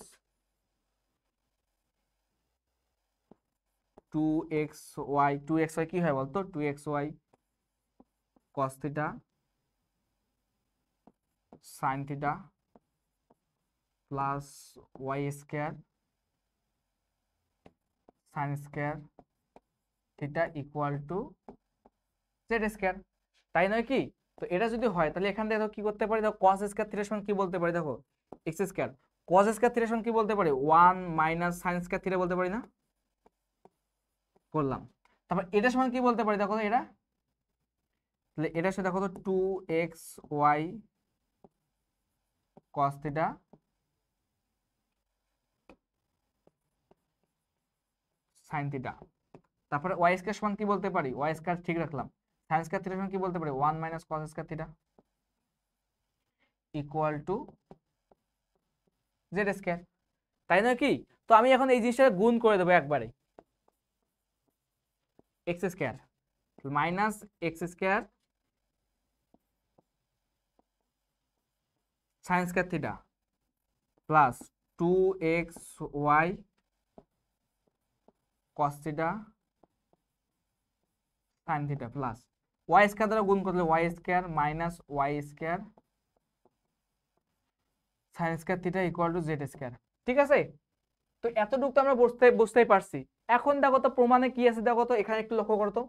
2xy কি হয় বলতো, 2xy cos theta sin theta plus y square sin square theta equal to Z square, তাই নয় কি? তো এটা যদি হয় তাহলে এখান থেকে কি করতে পারি, দেখো cos স্কয়ার থিটার সমান কি বলতে পারি, দেখো x স্কয়ার cos স্কয়ার থিটার সমান কি বলতে পারি, 1 মাইনাস sin স্কয়ার থিটা বলতে পারি না, করলাম। তারপর এটার সমান কি বলতে পারি দেখো তো, এটা তাহলে এটার সাথে দেখো তো 2xy cos theta sin theta. তারপরে y স্কয়ার সমান কি বলতে পারি, y স্কয়ার ঠিক রাখলাম, sin স্কয়ার থিটা সমান কি বলতে পারি, 1 minus cos square theta equal to Z square, তাই নয় কি? তো আমি এখন এই জিনিসটা গুণ করে দেবো একবারে, x square minus x square sin square theta plus 2xy cos theta sin theta plus y square দ্বারা গুণ করলে y square minus y square sin square theta equal to Z square. ঠিক আছে, তো এতটুকু তো আমরা বুঝতেই পারছি। এখন দেখো তো প্রমাণে কি আছে, দেখো তো এখানে একটু লক্ষ্য করো তো,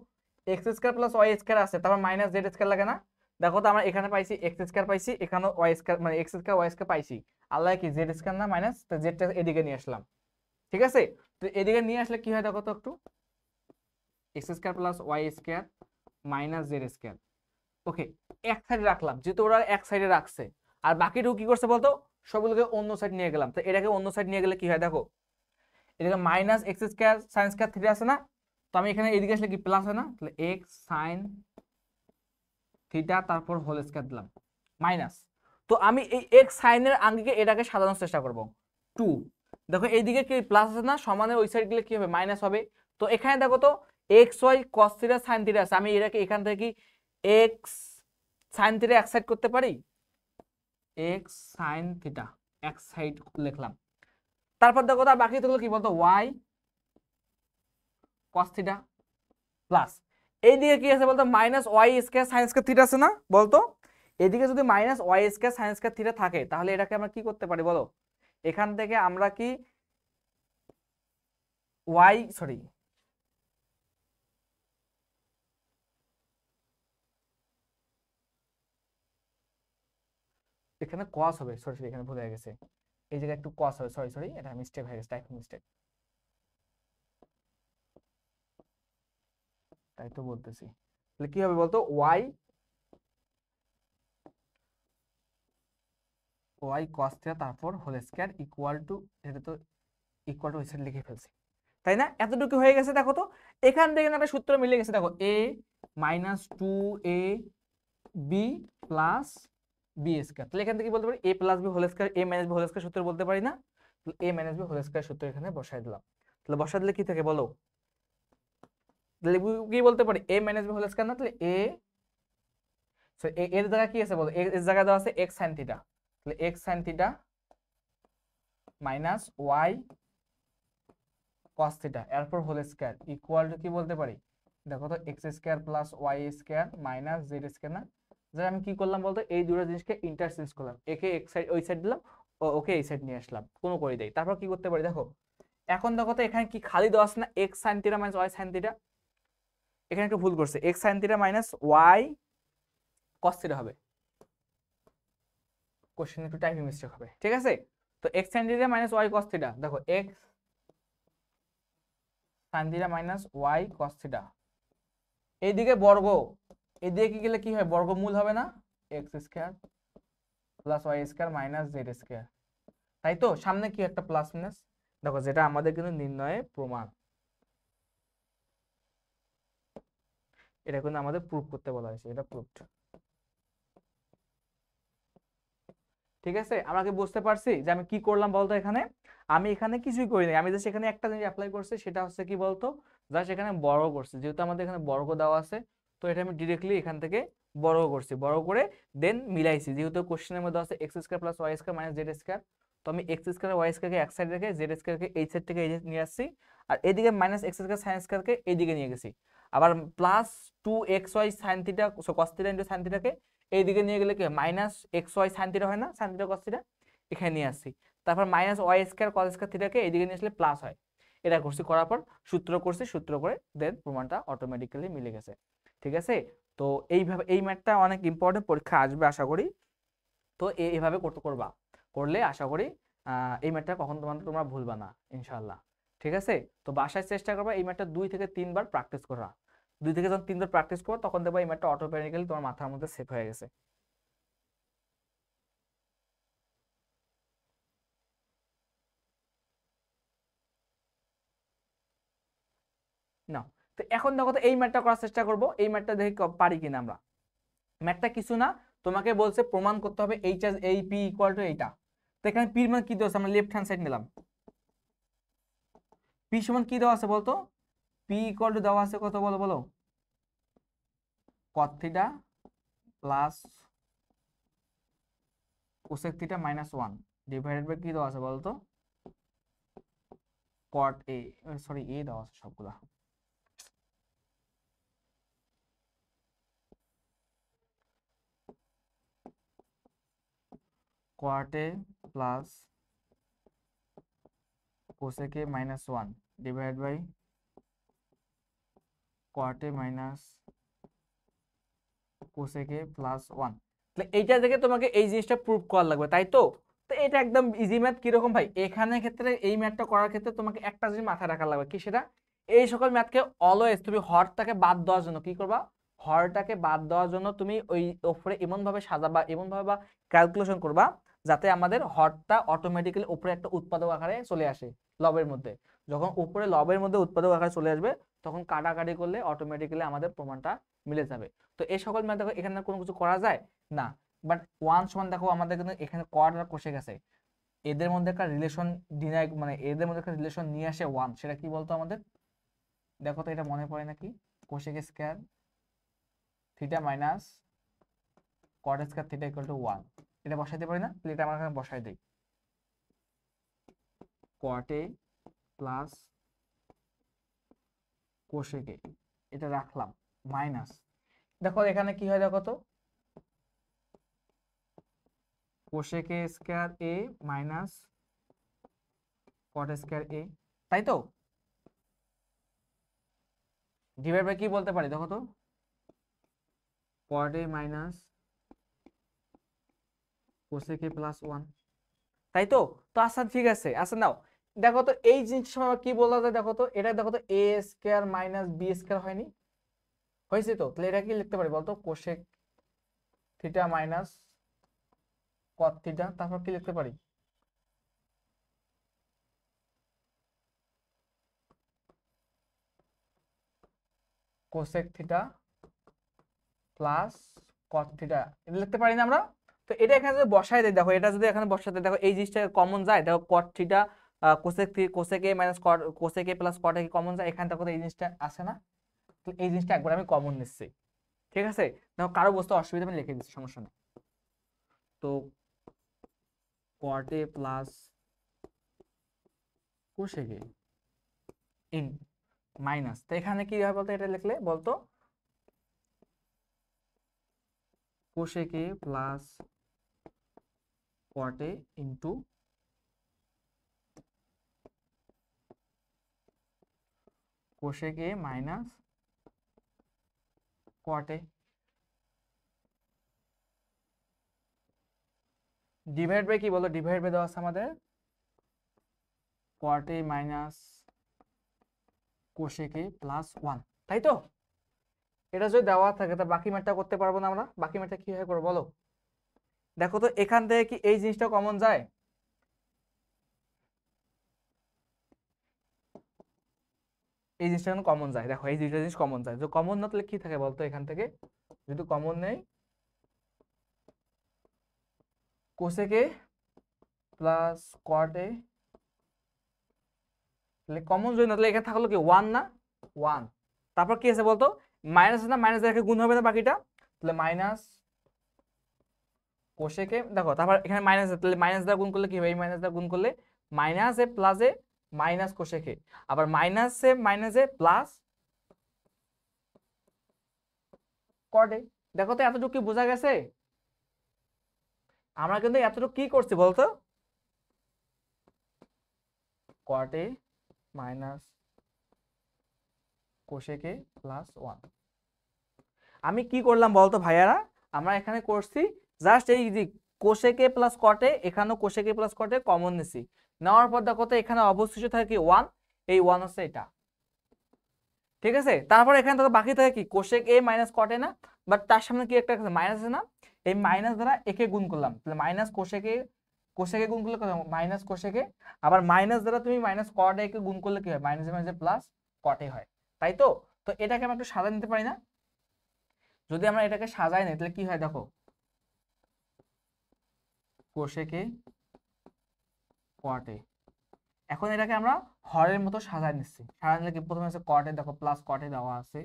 X square plus Y square আছে, তারপর মাইনাস জেড স্কয়ার লাগে না? দেখো তো আমরা এখানে পাইছি এক্স স্কয়ার পাইছি, এখানেও ওয়াই স্কয়ার মানে এক্স স্কয়ার ওয়াই স্কয়ার পাইছি, আল্লাহ কি জেড স্কয়ার না মাইনাস, তো জেডটা এদিকে নিয়ে আসলাম। ঠিক আছে, তো এদিকে নিয়ে আসলে কি হয় দেখো তো একটু, x square plus y square minus z square. Okay, এক সাইডে রাখলাম যেহেতু ওরা এক সাইডে রাখছে, আর বাকিটুকু কি করছে বলতো, সবগুলোকে অন্য সাইড নিয়ে গেলাম। তো এটাকে অন্য সাইড নিয়ে গেলে কি হয় দেখো, এদিকে minus x square sine square theta আছে না, তো আমি এখানে এদিকে আসলে কি প্লাস হয় না, তাহলে এক্স সাইন থিটা তারপর হোল স্কোয়ার দিলাম মাইনাস। তো আমি এই এক্স সাইনের আঙ্গিকে এটাকে সাজানোর চেষ্টা করব 2। দেখো এইদিকে কি প্লাস আছে না, সমানের ওই সাইড গেলে কি হবে, মাইনাস হবে। তো এখানে দেখো তো X Y cos theta sine theta আছে, আমি এটাকে এখান থেকে কি এক্স সাইন থিটা এক সাইড করতে পারি, এক্স সাইন থিটা এক সাইড লিখলাম। তারপর দেখো তার বাকি থাকলো কি বলতো, ওয়াই কস থিটা প্লাস এইদিকে কি আছে বলতো, minus Y square sine square theta আছে না বলতো। এদিকে যদি minus Y square sine square theta থাকে তাহলে এটাকে আমরা কি করতে পারি বলো, এখান থেকে আমরা কি ওয়াই সরি এখানে কস হবে, সরি সরি এখানে ভুল হয়ে গেছে, এই জায়গায় একটু কস হবে, সরি সরি এটা মিস্টেক হয়ে গেছে, টাইপিং মিস্টেক, তাই তো বলতেছি। তাহলে কি হবে বলতো, ওয়াই ওয়াই কস থিটা তারপর হোল স্কয়ার ইকুয়াল টু, এটা তো ইকুয়াল টু ওই সাইড লিখে ফেলছি, তাই না? এতটুকু হয়ে গেছে দেখো তো, এখান থেকে একটা সূত্র মিলে গেছে দেখো, এ minus two A B plus B square. তাহলে এখান থেকে কি বলতে পারি, এ plus B whole square, A minus B whole square সূত্র বলতে পারি না? এ মাইনাস বি হোল স্কয়ার সূত্র এখানে বসাই দিলাম। তাহলে বসাই দিলে কি থাকে বলো, তাহলে কি বলতে পারি, এ মাইনাস বি হোল স্কয়ার না, তাহলে এ এর জায়গা কি আছে বলো, এর জায়গা দেওয়া আছে এক্স সাইন থিটা, তাহলে X sine theta minus Y cos theta এরপর হোল স্কয়ার ইকুয়াল টু কি বলতে পারি, দেখো তো X square plus Y square minus Z square না। যে আমি কি করলাম বলতো, এই দুটো জিনিসকে ইন্টারচেঞ্জ করলাম, একে এক সাইড ওই সাইড দিলাম, ওকে এই সাইড নিয়ে আসলাম, কোনো করে দেই। তারপর কি করতে পারি দেখো, এখন দেখো তো এখানে কি খালি দেওয়া আছে না, x sine theta minus y sine theta, এখানে একটু ভুল করছে, x sine theta minus Y cos theta হবে, কোশ্চেন একটু টাইপিং মিস্টেক হবে, ঠিক আছে। তো x sine theta minus Y cos theta, দেখো x sine theta minus Y cos theta, এইদিকে বর্গ, এদিকে কি গেলে কি হয়, বর্গমূল হবে না, X square plus Y square minus Z square, তাই তো সামনে কি একটা প্লাস মাইনাস, দেখো যেটা আমাদের কিন্তু নির্ণয়ে প্রমাণ, এটা কিন্তু আমাদের প্রুফ করতে বলা হয়েছে, এটা প্রুফড, ঠিক আছে। আমরা কি বুঝতে পারছি যে আমি কি করলাম বলতো, এখানে আমি এখানে কিছুই করিনি, আমি জাস্ট এখানে একটা জিনিস অ্যাপ্লাই করছি, সেটা হচ্ছে কি বলতো, জাস্ট এখানে বর্গ করছি, যেহেতু আমাদের এখানে বর্গ দেওয়া আছে, তো এটা আমি ডিরেক্টলি এখান থেকে বর্গ করছি, বর্গ করে দেন মিলাইছি, যেহেতু কোশ্চেনের মধ্যে আছে X square plus Y square minus Z square, তো আমি এক্স স্কয়ার ওয়াই স্কয়ারকে এক সাইড রেখে জেড স্কয়ারকে এই সাইড থেকে এই নিয়ে আসছি, আর এদিকে মাইনাস এক্স স্কয়ার সাইন স্কয়ারকে এইদিকে নিয়ে গেছি, আবার plus two x y sine theta cos theta into sine থিটাকে এইদিকে নিয়ে গেলে কি minus x y sine theta হয় না, সাইন থিটা কস থিটা এখানে নিয়ে আসছি, তারপর minus Y square cos square থিটাকে এইদিকে নিয়ে আসলে প্লাস হয়, এটা করছি, করার পর সূত্র করছি, সূত্র করে দেন প্রমাণটা অটোমেটিক্যালি মিলে গেছে, ঠিক আছে। তো এইভাবে এই ম্যাথটা অনেক ইম্পর্টেন্ট, পরীক্ষা আসবে আশা করি। তো এইভাবে করতে করবা, করলে আশা করি এই ম্যাথটা কখন তোমরা ভুলবা না ইনশাআল্লাহ, ঠিক আছে। তো বাসায় চেষ্টা করবা এই ম্যাথটা 2 থেকে 3 বার প্র্যাকটিস করা, 2 থেকে যখন 3 বার প্র্যাকটিস করো তখন দেখবা এই ম্যাথটা অটোমেটিক্যালি তোমার মাথার মধ্যে সেট হয়ে গেছে। না, তো এখন দেখো তো এই ম্যাথটা করার চেষ্টা করব, এই ম্যাথটা দেখি পারি কিনা আমরা। ম্যাথটা কিছু না, তোমাকে বলছে প্রমাণ করতে হবে এইচ এস এই পি ইকুয়াল টু এইটা, তো এখানে পির মান কি দেওয়া আছে, আমরা লেফট হ্যান্ড সাইড নিলাম, পি সমান কি দেওয়া আছে বলতো, পি ইকুয়াল টু দেওয়া আছে কত বলো বলো, cot theta plus cosec theta minus 1 divided by কি দেওয়া আছে বলতো, কট এ, সরি এ দেওয়া আছে সবগুলা, cot A plus cosec A minus 1 divide by cot A minus cosec A plus 1। তাহলে এইটা থেকে তোমাকে এই জিনিসটা প্রুভ করা লাগবে, তাই তো। তো এটা একদম ইজি ম্যাথ। কিরকম ভাই, এখানে ক্ষেত্রে এই ম্যাথটা করার ক্ষেত্রে তোমাকে একটা জিনিস মাথায় রাখা লাগবে, কি সেটা, এই সকল ম্যাথকে অলওয়েজ তুমি হরটাকে বাদ দেওয়ার জন্য কি করবা, হরটাকে বাদ দেওয়ার জন্য তুমি ওই উপরে এমন ভাবে সাজাবা, এমন ভাবে বা ক্যালকুলেশন করবা যাতে আমাদের হরটা অটোমেটিক্যালি উপরে একটা উৎপাদক আকারে চলে আসে লবের মধ্যে। যখন উপরে লবের মধ্যে উৎপাদক আকারে চলে আসবে তখন কাটাকাটি করলে অটোমেটিক্যালি আমাদের প্রমাণটা মিলে যাবে। তো এই সকল ম্যাথ দেখো এখানে কোনো কিছু করা যায় না, বাট ওয়ান সমান দেখো আমাদের কিন্তু এখানে কট আর কোসেক আছে, এদের মধ্যে একটা রিলেশন ডিনাই মানে এদের মধ্যে একটা রিলেশন নিয়ে আসে ওয়ান, সেটা কি বলতো আমাদের, দেখো তো এটা মনে পড়ে নাকি, cosec square theta minus cot square theta equal two 1, এটা বসাইতে পারি না, তাহলে এটা আমরা এখানে বসাই দেই, কট এ প্লাস কোসেক এ, এটা রাখলাম মাইনাস, দেখো এখানে কি হয় দেখো তো, cosec A square A minus cot square A, তাই তো, ডিভাইড বাই কি বলতে পারি দেখো তো, cot A minus cosec A plus 1, তাই তো। তো আচ্ছা ঠিক আছে, আচ্ছা নাও দেখো তো এই জিনিসটার সময় কি বলা যায় দেখো তো, এটা দেখো তো এ স্কয়ার মাইনাস বি স্কয়ার হয়নি, হয়েছে তো, তাহলে এটা কি লিখতে পারি বলতো, কোসেক থিটা মাইনাস কট থিটা, তারপর কি লিখতে পারি, cosec theta plus cot theta, এটা লিখতে পারি না আমরা। তো এটা এখানে যদি বসাই দেই দেখো, এটা যদি এখানে বসাতে দেখো এই জিনিসটা কমন যায়, দেখো cot theta cosec A minus cot cosec A plus cot A কি কমন যায়, এখানে দেখো তো এই জিনিসটা আসে না, তো এই জিনিসটা একবার আমি কমন নিচ্ছি, ঠিক আছে। দেখো কারো বুঝতে অসুবিধা আমি লিখে দিচ্ছি, সমস্যা নেই। তো cot A plus cosec A in minus, তো এখানে কি হয় বলতো, এটা লিখলে বলতো cosec A plus cot A into cosec A minus cot A, divide by কি বলো, ডিভাইড বাই দেওয়া আছে আমাদের cot A minus cosec A plus 1, তাই তো। এটা যদি দেওয়া থাকে তা বাকি ম্যাথটা করতে পারবো না আমরা, বাকি ম্যাথটা কিভাবে করবো বলো, দেখো তো এখান থেকে কি এই জিনিসটা কমন যায়, এই জিনিসটা কমন যায়, দেখো এই দুইটা জিনিস কমন যায়, যদি কমন না তাহলে কি থাকে বলতো, এখান থেকে যদি কমন নেই কোসেক এ প্লাস কট এ, তাহলে কমন যদি না তাহলে এখানে থাকলো কি 1 না 1, তারপর কি আছে বলতো, মাইনাস না, মাইনাস রেখে গুণ হবে না বাকিটা, তাহলে মাইনাস কোসেক এ, দেখো তারপর এখানে মাইনাস, তাহলে মাইনাস দ্বারা গুণ করলে কি হবে, এই মাইনাস দ্বারা গুণ করলে minus A plus A minus cosec এ, আবার মাইনাস এ প্লাস কট এ, দেখো তো এতটুকু কি বোঝা গেছে, আমরা কিন্তু এতটুকু কি করছি বলতো, কট A minus cosec A plus 1, আমি কি করলাম বলতো ভাইয়ারা, আমরা এখানে করছি জাস্ট এই যে কোসেক এ প্লাস কট এ, এখানেও cosec A plus cot a common নিছি, নেওয়ার পর দেখো তো এখানে অবশিষ্ট থাকে কি 1, এই 1 হচ্ছে এটা, ঠিক আছে। তারপর এখানে তো বাকি থাকে কি কোসেক এ মাইনাস কট এ না, বাট তার সামনে কি একটা মাইনাস আছে না, এই মাইনাস দ্বারা একে গুণ করলাম, তাহলে মাইনাস কোসেক এ গুণ করলে কত, মাইনাস কোসেক এ, আবার মাইনাস দ্বারা তুমি মাইনাস কট এ কে গুণ করলে কি হয়, মাইনাস মাইনাস প্লাস কট এ হয়, তাই তো। তো এটাকে আমরা একটু সাজায় নিতে পারি না, যদি আমরা এটাকে সাজাই নিই তাহলে কি হয় দেখো, কোসেক এ কট এ, এখন এটাকে আমরা হরের মতো সাজায় নিচ্ছি, সাজায় নিলে কি প্রথমে আছে কট এ, দেখো প্লাস কট এ দেওয়া আছে,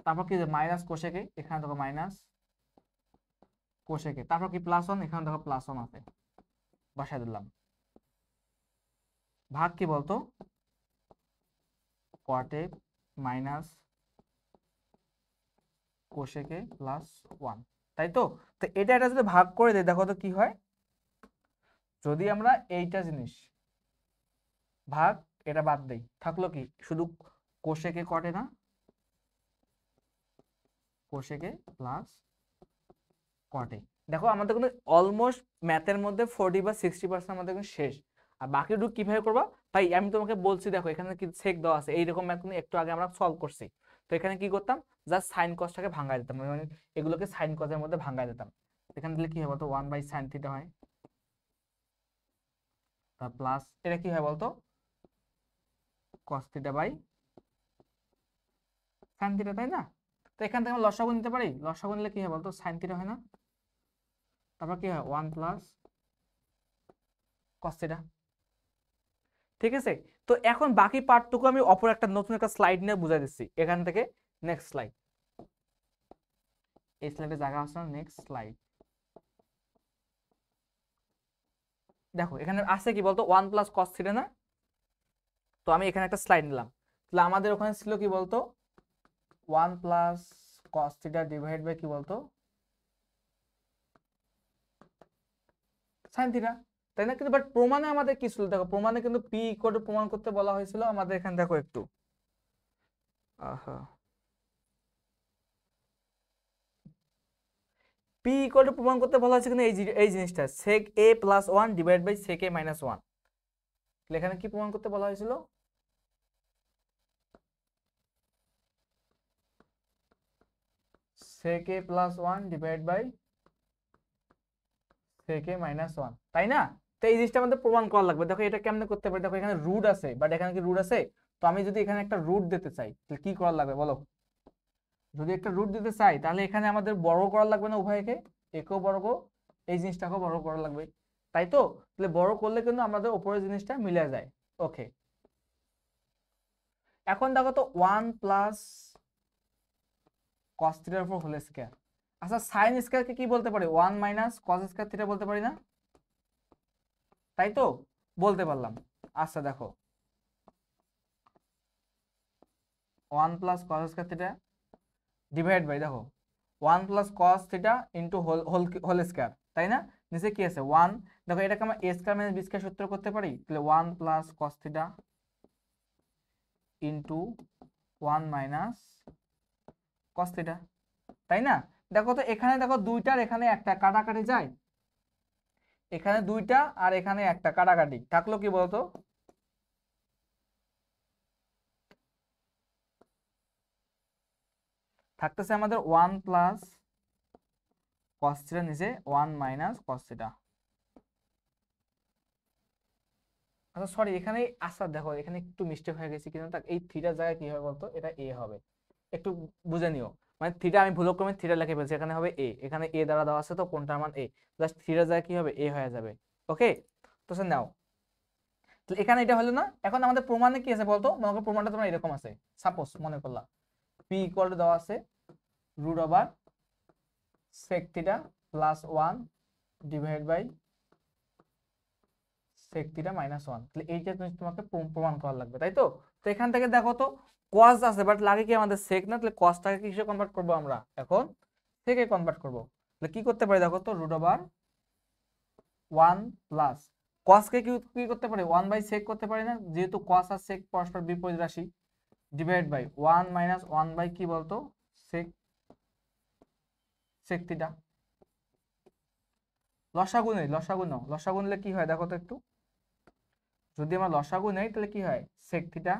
তারপর কি মাইনাস কোসেক এ, এখানে দেখো মাইনাস কোসেক এ, তারপর কি প্লাস 1, এখানে দেখো প্লাস 1 আছে, বসাই দিলাম, ভাগ কি বলতো, কট A minus cosec A plus 1, তাই তো। তো এটা যদি ভাগ করে দেই দেখো তো কি হয়, যদি আমরা এইটা জিনিস ভাগ এটা বাদ দেই, থাকলো কি শুধু কোসেক এ কট এ না, কোসেক এ প্লাস কট এ, দেখো আমাদের কিন্তু অলমোস্ট ম্যাথের মধ্যে 40 বা 60% আমাদের কিন্তু শেষ। আর বাকিটুকু কিভাবে করবা ভাই, আমি তোমাকে বলছি দেখো এখানে কি সেক দেওয়া আছে, এইরকম ম্যাথ কিন্তু একটু আগে আমরা সলভ করছি। তো এখানে কি করতাম, জাস্ট সাইন কসটাকে ভাঙায় দিতাম, মানে এগুলোকে সাইন কসের মধ্যে ভাঙায় দিতাম। এখানে দিলে কি হয় বলতো, 1/sin থিটা হয়, তার প্লাস এটা কি হয় বলতো, cos theta by sine theta, তাই না? তো এখান থেকে আমরা লসাগু নিতে পারি, লসাগু নিলে কি হয় বলতো, সাইন থিটা হয় না, তারপর কি হয় 1 + cos থিটা। ঠিক আছে, তো এখন বাকি পার্টটুকু আমি অপর একটা নতুন একটা স্লাইড নিয়ে বুঝাই দিচ্ছি এখান থেকে। নেক্সট স্লাইড, এই স্লাইডে জায়গা আছে না, নেক্সট স্লাইড। দেখো এখানে আছে কি বলতো, 1 + cos থিটা না। তো আমি এখানে একটা স্লাইড নিলাম, তাহলে আমাদের ওখানে ছিল কি বলতো, 1 + cos থিটা ডিভাইড বাই কি বলতো, সাইন থিটা, তাই না? কিন্তু বাট প্রমাণে আমাদের কি ছিল, দেখো প্রমাণে কিন্তু পি ইকুয়াল টু প্রমাণ করতে বলা হয়েছিল আমাদের এখানে, দেখো একটু আহা, পি ইকুয়াল টু প্রমাণ করতে বলা হয়েছে কিন্তু এই জিনিসটা sec a + 1 divide by sec a - 1, তাহলে এখানে কি প্রমাণ করতে বলা হয়েছিল, sec a + 1 divide by sec a - 1, তাই না? তো এই জিনিসটা আমাদের প্রমাণ করা লাগবে। দেখো এটা কেমনে করতে পারি, দেখো এখানে রুট আছে, বাট এখানে কি রুট আছে? তো আমি যদি এখানে একটা রুট দিতে চাই তাহলে কি করা লাগবে বলো, যদি একটা রুট দিতে চাই তাহলে এখানে আমাদের বড় করা লাগবে না উভয়কে, একেও বর্গ এই জিনিসটাকেও বড় করা লাগবে, তাই তো? তাহলে বড় করলে কিন্তু আমাদের উপরের জিনিসটা মিলে যায়। ওকে, এখন দেখো তো 1 + cos থিটার উপর হোল স্কয়ার। আচ্ছা সাইন স্কয়ারকে কি বলতে পারি, 1 - cos স্কয়ার থিটা বলতে পারি না, তাই তো? বলতে পারলাম। আচ্ছা দেখো 1 + cos square theta divide by, দেখো 1 + cos theta into whole square, তাই না? নিচে কি আছে 1, দেখো এটাকে আমরা a square minus b square সূত্র করতে পারি, তাহলে 1 + cos theta into 1 - cos theta, তাই না? দেখো তো এখানে দেখো দুইটার এখানে একটা কাটাকাটি যায়, এখানে দুইটা আর এখানে একটা কাটাকাটি থাকলো, কি বলতো, থাকতেছে আমাদের 1 + cos থিটা নিচে 1 - cos থিটা। আচ্ছা সরি এখানে, আচ্ছা দেখো এখানে একটু মিস্টেক হয়ে গেছে, কিন্তু এই থিটার জায়গায় কি হবে বলতো, এটা এ হবে, একটু বুঝে নিও। মানে থিটা আমি ভুলক্রমে থিটা লিখে ফেলছি, এখানে হবে এ, এখানে এ দ্বারা দেওয়া আছে তো কোনটার মান এ, জাস্ট থিটার জায়গায় কি হবে এ হয়ে যাবে। ওকে, তো স্যার নাও, তাহলে এখানে এটা হলো না। এখন আমাদের প্রমাণে কি আছে বলতো, মনে করো প্রমাণটা তোমার এরকম আছে, সাপোজ মনে করলাম পি ইকুয়াল টু দেওয়া আছে √sec theta + 1 divide by sec theta - 1, তাহলে এইটা তোমাকে প্রমাণ করা লাগবে, তাই তো? তো এখান থেকে দেখো তো cos আছে, বাট লাগে কি আমাদের sec না, তাহলে cosটাকে কিসে কনভার্ট করব আমরা এখন, sec এ কনভার্ট করব। তাহলে কি করতে পারি দেখো তো, √1 প্লাস cos কে কি করতে পারি, 1/sec করতে পারি না, যেহেতু cos আর sec পরস্পর বিপরীত রাশি, ডিভাইড বাই 1 - 1 বাই কি বলতো, sec sec থিটা। লসাগু নেই, লসাগু নাও, লসাগু নিলে কি হয় দেখো তো একটু, যদি আমরা লসাগু নেই তাহলে কি হয়, sec থিটা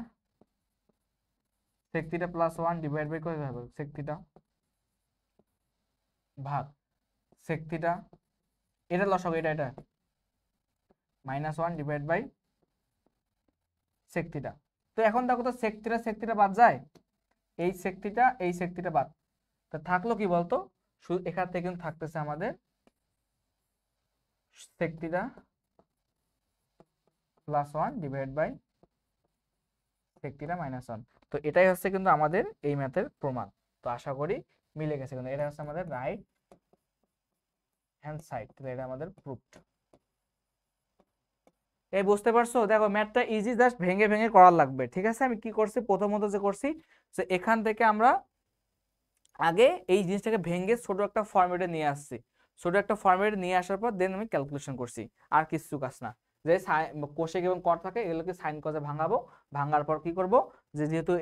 +1 ডিভাইড বাই কত হবে, sec থিটা ভাগ sec থিটা, এটা লসাগু, এটা -1 ডিভাইড বাই sec থিটা। তো এখন দেখো তো sec থিটা বাদ যায়, এই sec থিটা এই sec থিটা বাদ, তো থাকলো কি বলতো, শুধু এখান থেকে কিন্তু থাকতেছে আমাদের sec theta +1 divide by sec theta -1। তো এটাই হচ্ছে কিন্তু আমাদের এই ম্যাথের প্রমাণ। তো আশা করি মিলে গেছে, কিন্তু এটা হচ্ছে আমাদের রাইট হ্যান্ড সাইড, তাহলে এটা আমাদের প্রুফড। এই বুঝতে পারছো, দেখো ম্যাথটা ইজি, জাস্ট ভেঙে ভেঙে করার লাগবে। ঠিক আছে, আমি কি করছি প্রথমত যে করছি, যে এখান থেকে আমরা আগে এই জিনিসটাকে ভেঙে ছোট একটা ফরম্যাটে নিয়ে আসছি, ছোট একটা ফরম্যাটে নিয়ে আসার পর দেন আমি ক্যালকুলেশন করছি, আর কিছু কাজ না। যে কোসেক এবং কট থাকে এগুলোকে সাইন কসে ভাঙাবো, ভাঙার পর কি করব, যে যেহেতু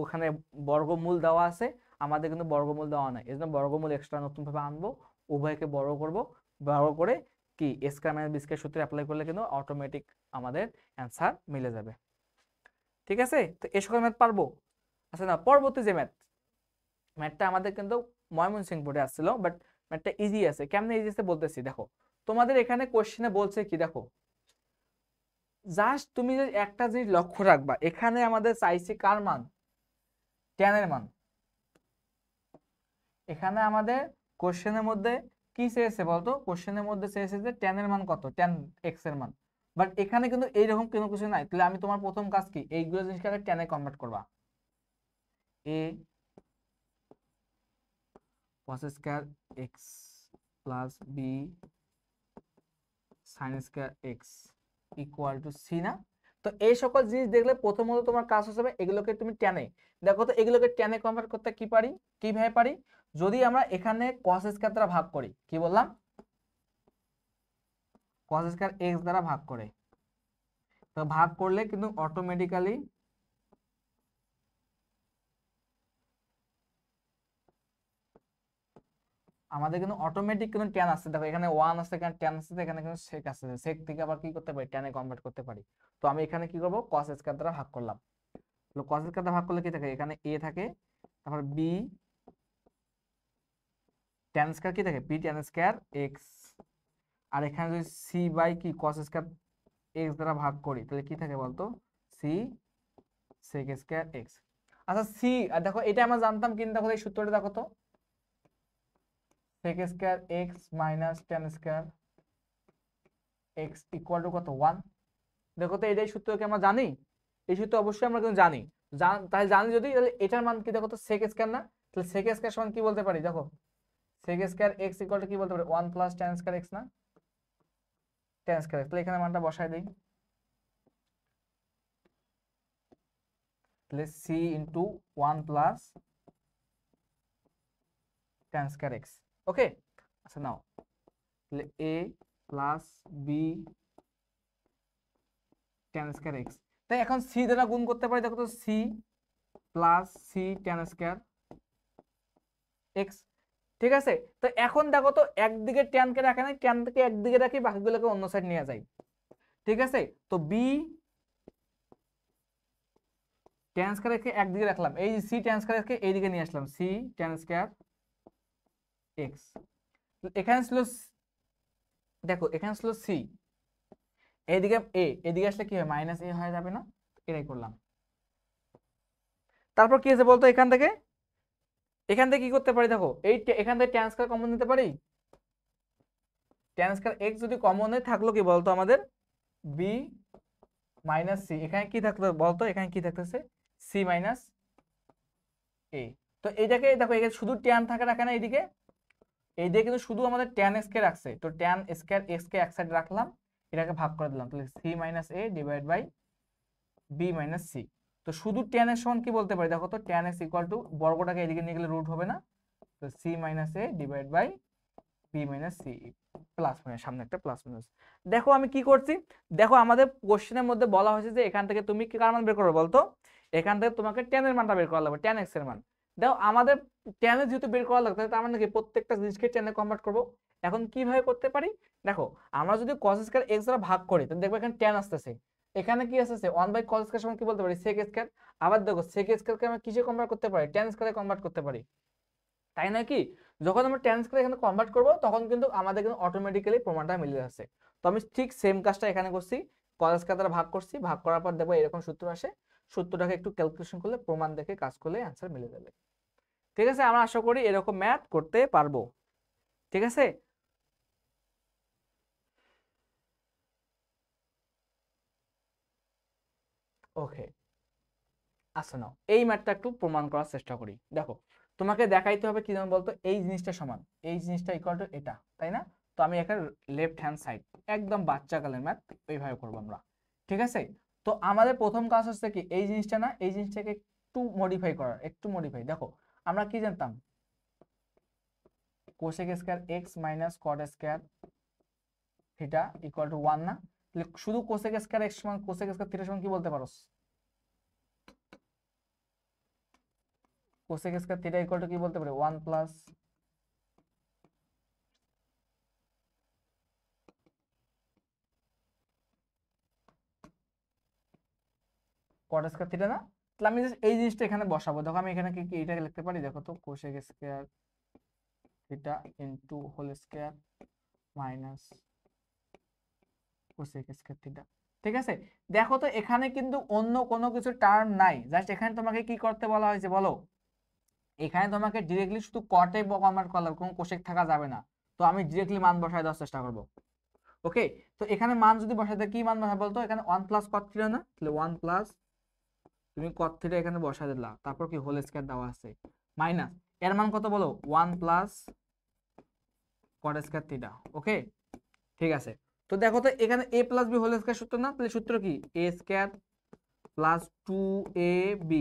ওখানে বর্গমূল দেওয়া আছে, আমাদের কিন্তু বর্গমূল দেওয়া নাই, এজন্য বর্গমূল এক্সট্রা নতুন ভাবে আনবো, উভয়কে বড় করব, বড় করে কি a square minus b square সূত্র অ্যাপ্লাই করলে কিন্তু অটোমেটিক আমাদের অ্যান্সার মিলে যাবে। ঠিক আছে, তো এই সকল ম্যাথ পারবো। আচ্ছা না, পরবর্তী যে ম্যাথটা আমাদের কিন্তু ময়মনসিংহ বোর্ডে আসছিল, বাট ম্যাথটা ইজি আছে। কেমনে ইজি আছে বলতেছি, দেখো তোমাদের এখানে কোশ্চেনে বলছে কি, দেখো জাস্ট তুমি যে একটা জিনিস লক্ষ্য রাখবা, এখানে আমাদের চাইছে কার মান, tan এর মান। এখানে আমাদের কোশ্চেনের মধ্যে কি চেয়েছে বলতো, কোশ্চেনের মধ্যে চেয়েছে যে tan এর মান কত, tan x এর মান। বাট এখানে কিন্তু এইরকম কোনো কিছু নাই। তাহলে আমি তোমার প্রথম কাজ কি, এইগুলো জিনিসকে আগে tan এ কনভার্ট করবা। a cos square x plus b sin square x equal to c না। তো এই সকল জিনিস দেখলে প্রথমত তোমার কাজ হবে এগুলোকে তুমি টেনে দেখো, তো এগুলোকে টেনে কনভার্ট করতে কি পারি, কিভাবে পারি, যদি আমরা এখানে cos স্কয়ার দ্বারা ভাগ করি, কি বললাম, cos স্কয়ার x দ্বারা ভাগ করে, তো ভাগ করলে কিন্তু অটোমেটিক্যালি আমাদের কিন্তু অটোমেটিক কিন্তু ট্যান আসছে। দেখো এখানে 1 আছে, এখানে ট্যান আসছে, এখানে কিন্তু sec আছে, sec থেকে আবার কি করতে পারি, ট্যানে কনভার্ট করতে পারি। তো আমি এখানে কি করব, cos স্কয়ার দ্বারা ভাগ করলাম। তো cos স্কয়ার দ্বারা ভাগ করলে কি থাকে, এখানে a থাকে, তারপর b ট্যান স্কয়ার কি থাকে, b ট্যান স্কয়ার x, আর এখানে যদি c বাই কি cos স্কয়ার x দ্বারা ভাগ করি, তাহলে কি থাকে বলতো, c sec স্কয়ার x। আচ্ছা c, আর দেখো এটা আমরা জানতাম, কিন্তু দেখো এই সূত্রটা দেখো তো, sec square x minus tan square x equal to কত, 1। দেখো তো এটাই সূত্রকে আমরা জানি, এই সূত্র অবশ্যই আমরা কিন্তু জানি। তাহলে জানি যদি, তাহলে এটার মান কি দেখো তো, sec স্কয়ার না, তাহলে sec স্কয়ার সমান কি বলতে পারি, দেখো sec square x equal to কি বলতে পারি, 1 প্লাস tan স্কয়ার x না, tan স্কয়ার x। তাহলে এখানে মানটা বসাই দেই, তাহলে c into 1 plus tan square x। ওকে, আচ্ছা নাও, তাহলে a plus b tan square x। তাই এখন c দ্বারা গুণ করতে পারি, দেখো তো c plus c tan square x। ঠিক আছে, তো এখন দেখো তো একদিকে ট্যানকে রাখে নাই, ট্যানকে একদিকে রাখি, বাকিগুলোকে অন্য সাইড নিয়ে যাই। ঠিক আছে, তো বি ট্যান স্কয়ার রেখে একদিকে রাখলাম, এই সি ট্যান স্কয়ার রেখে এইদিকে নিয়ে আসলাম, সি ট্যান স্কয়ার এক্স। এখানে ছিল, দেখো এখানে ছিল সি, এইদিকে এ, এদিকে আসলে কি হয়, মাইনাস এ হয়ে যাবে না, এটাই করলাম। তারপর কি আছে বলতো, এখান থেকে কি করতে পারি, দেখো এই এখান থেকে ট্যান স্কয়ার কমন নিতে পারি, ট্যান স্কয়ার এক্স যদি কমন থাকলো কি বলতো আমাদের, বি মাইনাস সি, এখানে কি থাকলো বলতো, এখানে কি থাকতেছে, সি মাইনাস এ। তো এইটাকে দেখো, এখানে শুধু ট্যান থাকে রাখে না এইদিকে, এইদিকে কিন্তু শুধু আমাদের ট্যান এক্স কে রাখছে, তো ট্যান স্কয়ার এক্স কে এক সাইড রাখলাম, এটাকে ভাগ করে দিলাম, তাহলে C minus A divide by B minus C. তো শুধু ট্যান এর সমান কি বলতে পারি, দেখো তো ট্যান এক্স ইকুয়াল টু বর্গটাকে এদিকে নিয়ে গেলে রুট হবে না, তো C minus A divide by B minus C, plus minus, সামনে একটা প্লাস মাইনাস। দেখো আমি কি করছি, দেখো আমাদের কোশ্চেনের মধ্যে বলা হয়েছে যে এখান থেকে তুমি কি কার মান বের করবে বলতো, এখান থেকে তোমাকে ট্যান এর মানটা বের করা লাগবে, ট্যান এক্স এর মান। দেখো আমাদের ট্যান এর যেহেতু বের করা লাগবে, তার মানে কি প্রত্যেকটা জিনিসকে ট্যানে কনভার্ট করব। এখন কিভাবে করতে পারি, দেখো আমরা যদি cos স্কয়ার x দ্বারা ভাগ করি, তাহলে দেখবো এখানে ট্যান আসতেছে, এখানে কি আসতেছে 1 বাই cos স্কয়ার সমান কি বলতে পারি, sec স্কয়ার। আবার দেখো sec স্কয়ারকে আমরা কিসে কনভার্ট করতে পারি, ট্যান স্কয়ারে কনভার্ট করতে পারি, তাই না কি। যখন আমরা ট্যান স্কয়ার এখানে কনভার্ট করব, তখন কিন্তু আমাদের কিন্তু অটোমেটিক্যালি প্রমাণটা মিলে যাচ্ছে। তো আমি ঠিক সেম কাজটা এখানে করছি, cos স্কয়ার দ্বারা ভাগ করছি, ভাগ করার পর দেখো এরকম সূত্র আসে, সূত্রটাকে একটু ক্যালকুলেশন করলে, প্রমাণ দেখে কাজ করলে অ্যান্সার মিলে যাবে। ঠিক আছে, আমরা আশা করি এরকম ম্যাথ করতে পারবো। ঠিক আছে, ওকে। আচ্ছা নাও, এই ম্যাথটা একটু প্রমাণ করার চেষ্টা করি। দেখো তোমাকে দেখাইতে হবে কি, যেমন বলতো এই জিনিসটা সমান, এই জিনিসটা ইকুয়াল টু এটা, তাই না। তো আমি একটা লেফট হ্যান্ড সাইড, একদম বাচ্চাকালের ম্যাথ, এইভাবে করবো আমরা। ঠিক আছে, তো আমাদের প্রথম কাজ হচ্ছে কি, এই জিনিসটা না, এই জিনিসটাকে একটু মডিফাই করার, একটু মডিফাই। দেখো আমরা কি জানতাম, cosec square x minus cot square theta equal two 1 না, তাহলে শুধু কোসেক স্কয়ার এক্স সমান কোসেক স্কয়ার থিটা সমান কি বলতে পারো, cosec square theta equal to কি বলতে পারি, 1 প্লাস কট স্কয়ার থিটা না? তাহলে আমি জাস্ট এই জিনিসটা এখানে বসাবো। দেখো আমি এখানে কি এইটাকে লিখতে পারি, দেখো তো, cosec square theta into whole square minus cosec square theta. ঠিক আছে, দেখো তো এখানে কিন্তু অন্য কোনো কিছু টার্ম নাই, জাস্ট এখানে তোমাকে কি করতে বলা হয়েছে বলো, এখানে তোমাকে ডিরেক্টলি শুধু কটে কনভার্ট করা লাগবে, কোনো কোসেক থাকা যাবে না। তো আমি ডিরেক্টলি মান বসায় দেওয়ার চেষ্টা করব। ওকে, তো এখানে মান যদি বসাতে, কি মান বসাবো বলতো, এখানে 1 প্লাস কট থিটা না, তাহলে 1 প্লাস তুমি কট থিটা এখানে বসায় দিলা, তারপর কি হোল স্কয়ার দেওয়া আছে মাইনাস এর মান কত বলো, 1 plus cot square theta. Okay, ঠিক আছে। তো দেখো তো এখানে a plus B whole square সূত্র না, তাহলে সূত্র কি a স্কয়ার plus 2ab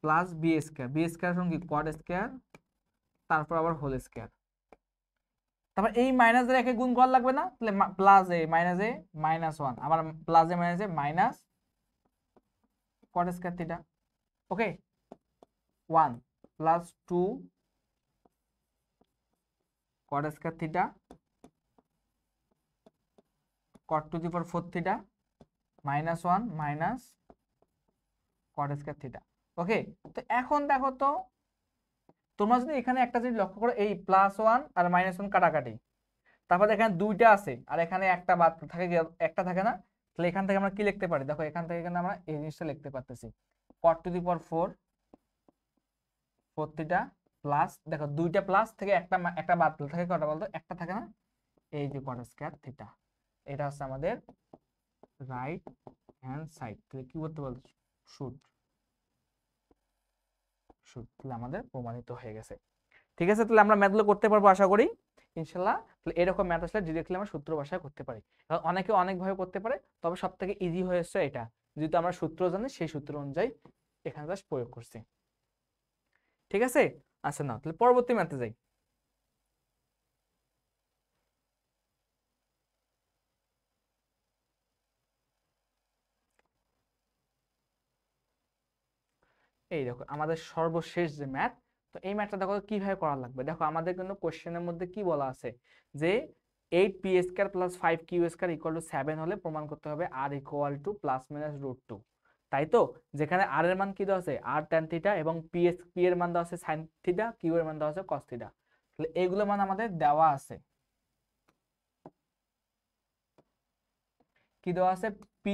plus B square, B square সমান কি কট স্কয়ার, তারপর আবার হোল স্কয়ার, তারপর এই মাইনাস রেখে গুণ করা লাগবে না, তাহলে প্লাস এ মাইনাস 1, আবার plus A minus cot square theta. Okay, 1 plus 2 cot square theta cot to the power 4 theta minus 1 minus cot square theta. Okay, তো এখন দেখো তো, তোমরা যদি এখানে একটা জিনিস লক্ষ্য করো, এই +1 আর -1 কাটাকাটি, তারপর এখানে দুইটা আছে আর এখানে একটা বাদ থাকে, একটা থাকে না, তাহলে এখান থেকে আমরা কি লিখতে পারি, দেখো এখান থেকে কিন্তু আমরা এই জিনিসটা লিখতে পারতেছি, cot two the power 4 theta plus, দেখো দুইটা প্লাস থেকে একটা বাদ থাকে, কটা বলতো, একটা থাকে না, এই যে cot স্কয়ার থিটা। এটা হচ্ছে আমাদের রাইট হ্যান্ড সাইড। তাহলে কি করতে বলতো, শুট শুট, তাহলে আমাদের প্রমাণিত হয়ে গেছে। ঠিক আছে, তাহলে আমরা ম্যাথগুলো করতে পারবো আশা করি ইনশাল্লাহ। তাহলে এরকম ম্যাথ আসলে ডিরেক্টলি আমরা সূত্র ভাষায় করতে পারি। অনেকে অনেকভাবে করতে পারে, তবে সব থেকে ইজি হয়েছে এটা, যেহেতু আমরা সূত্র জানি, সেই সূত্র অনুযায়ী এখানে জাস্ট প্রয়োগ করছি। ঠিক আছে, আচ্ছা না, তাহলে পরবর্তী ম্যাথে যাই। এই দেখো আমাদের সর্বশেষ যে ম্যাথ, তো এই ম্যাথটা দেখো কিভাবে করা লাগবে। দেখো আমাদের কিন্তু কোশ্চেনের মধ্যে কি বলা আছে, যে 8p² প্লাস 5q² = 7 হলে প্রমাণ করতে হবে r = +-√2। তাই তো, যেখানে r এর মান কি দেওয়া আছে, r tan থিটা, এবং p এর মান দেওয়া আছে sin থিটা, q এর মান দেওয়া আছে cos থিটা। তাহলে এগুলো মান আমাদের দেওয়া আছে, কি দেওয়া আছে, p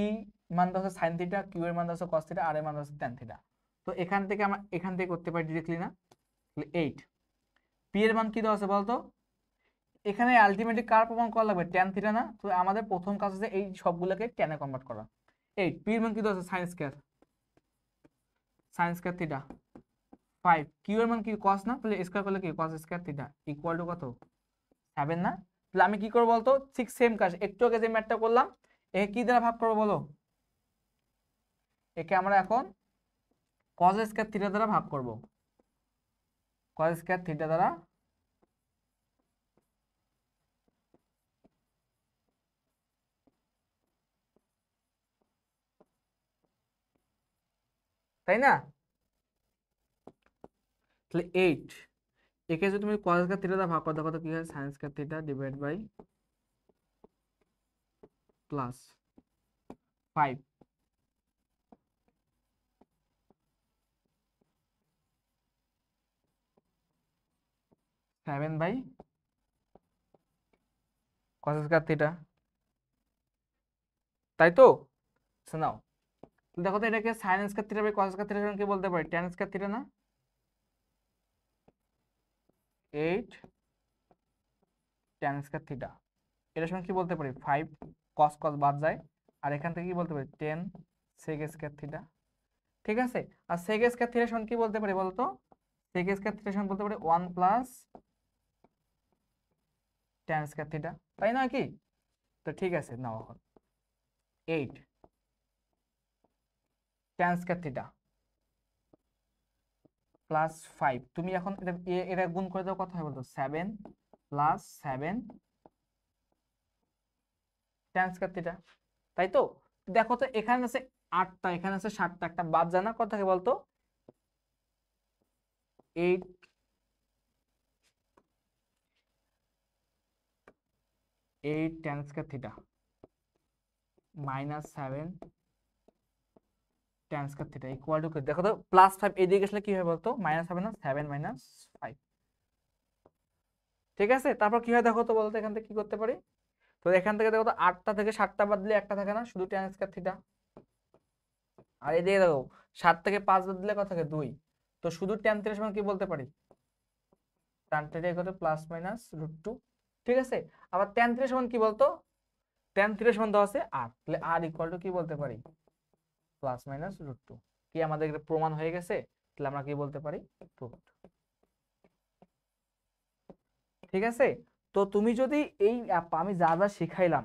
মান দেওয়া আছে sin থিটা, q এর মান দেওয়া আছে cos থিটা, r এর মান দেওয়া আছে tan থিটা। তো এখান থেকে আমরা এখান থেকে করতে পারি ডিরেক্টলি না, তাহলে 8 p এর মান কি দেওয়া আছে বলতো, এখানে আলটিমেটলি কার প্রমাণ করা লাগবে, tan থিটা না, তো আমাদের প্রথম কাজ হচ্ছে এই সবগুলোকে tan এ কনভার্ট করা। 8 p এর মান কি দেওয়া আছে, sin স্কয়ার থিটা, 5 q এর মান কি cos না, তাহলে স্কয়ার করলে কি cos square theta equal to কত, 7 না। তাহলে আমি কি করব বলতো, ঠিক সেম কাজ, একটু আগে যে ম্যাথটা করলাম, একে কি দ্বারা ভাগ করব বলো, একে আমরা এখন cos স্কয়ার থিটা দ্বারা ভাগ করব, cos স্কয়ার থিটা দ্বারা, তাই না। তাহলে 8 একে যদি তুমি cos স্কয়ার থিটা দ্বারা ভাগ করো, দেখো তো কি হয়, sin square theta divide by plus 5 7 by cos square theta, তাই তো। শোনাও, দেখো তো এটাকে sin square theta by cos square theta কি বলতে পারি, tan স্কয়ার থিটা না, 8 tan স্কয়ার থিটা, এটার সঙ্গে কি বলতে পারি, 5 cos cos বাদ যায়, আর এখান থেকে কি বলতে পারি, 10 sec স্কয়ার থিটা। ঠিক আছে, আর sec স্কয়ার থিটার সঙ্গে কি বলতে পারি বলতো, sec স্কয়ার থিটার সঙ্গে বলতে পারি 1 প্লাস tan স্কয়ার থিটা, তাই না কি। তো ঠিক আছে, নাও এখন 8 tan স্কয়ার থিটা প্লাস 5, তুমি এখন এটা গুণ করে দাও, কত হয় বলতো, 7 প্লাস 7 tan স্কয়ার থিটা, তাই তো। দেখো তো এখানে আছে 8টা, এখানে আছে 7টা, একটা বাদ যায় না, কত থাকে বলতো, 8 tan square theta minus 7 tan square theta equal to, দেখো তো +5 এদিকে আসলে কি হয় বলতো, মাইনাস হবে না, 7 - 5। ঠিক আছে, তারপর কি হয় দেখো তো বলতো, এখান থেকে কি করতে পারি। তো এখান থেকে দেখো তো 8টা থেকে 7টা বাদ দিলে একটা থাকে না, শুধু ট্যান স্কয়ার থিটা। আর এদিকে দেখো 7 থেকে 5 বাদ দিলে কত থাকে, 2। তো শুধু ট্যান থিটার সমান কি বলতে পারি, ট্যান থিটা ইকুয়াল টু +-√2। ঠিক আছে, আবার ট্যান থিটার সমান কি বলতো, ট্যান থিটার সমান দেওয়া আছে 8, তাহলে r ইকুয়াল টু কি বলতে পারি, +-√2। কি আমাদের এটা প্রমাণ হয়ে গেছে, তাহলে আমরা কি বলতে পারি, প্রুফড। ঠিক আছে, তো তুমি যদি এই আমি যা যা শিখাইলাম,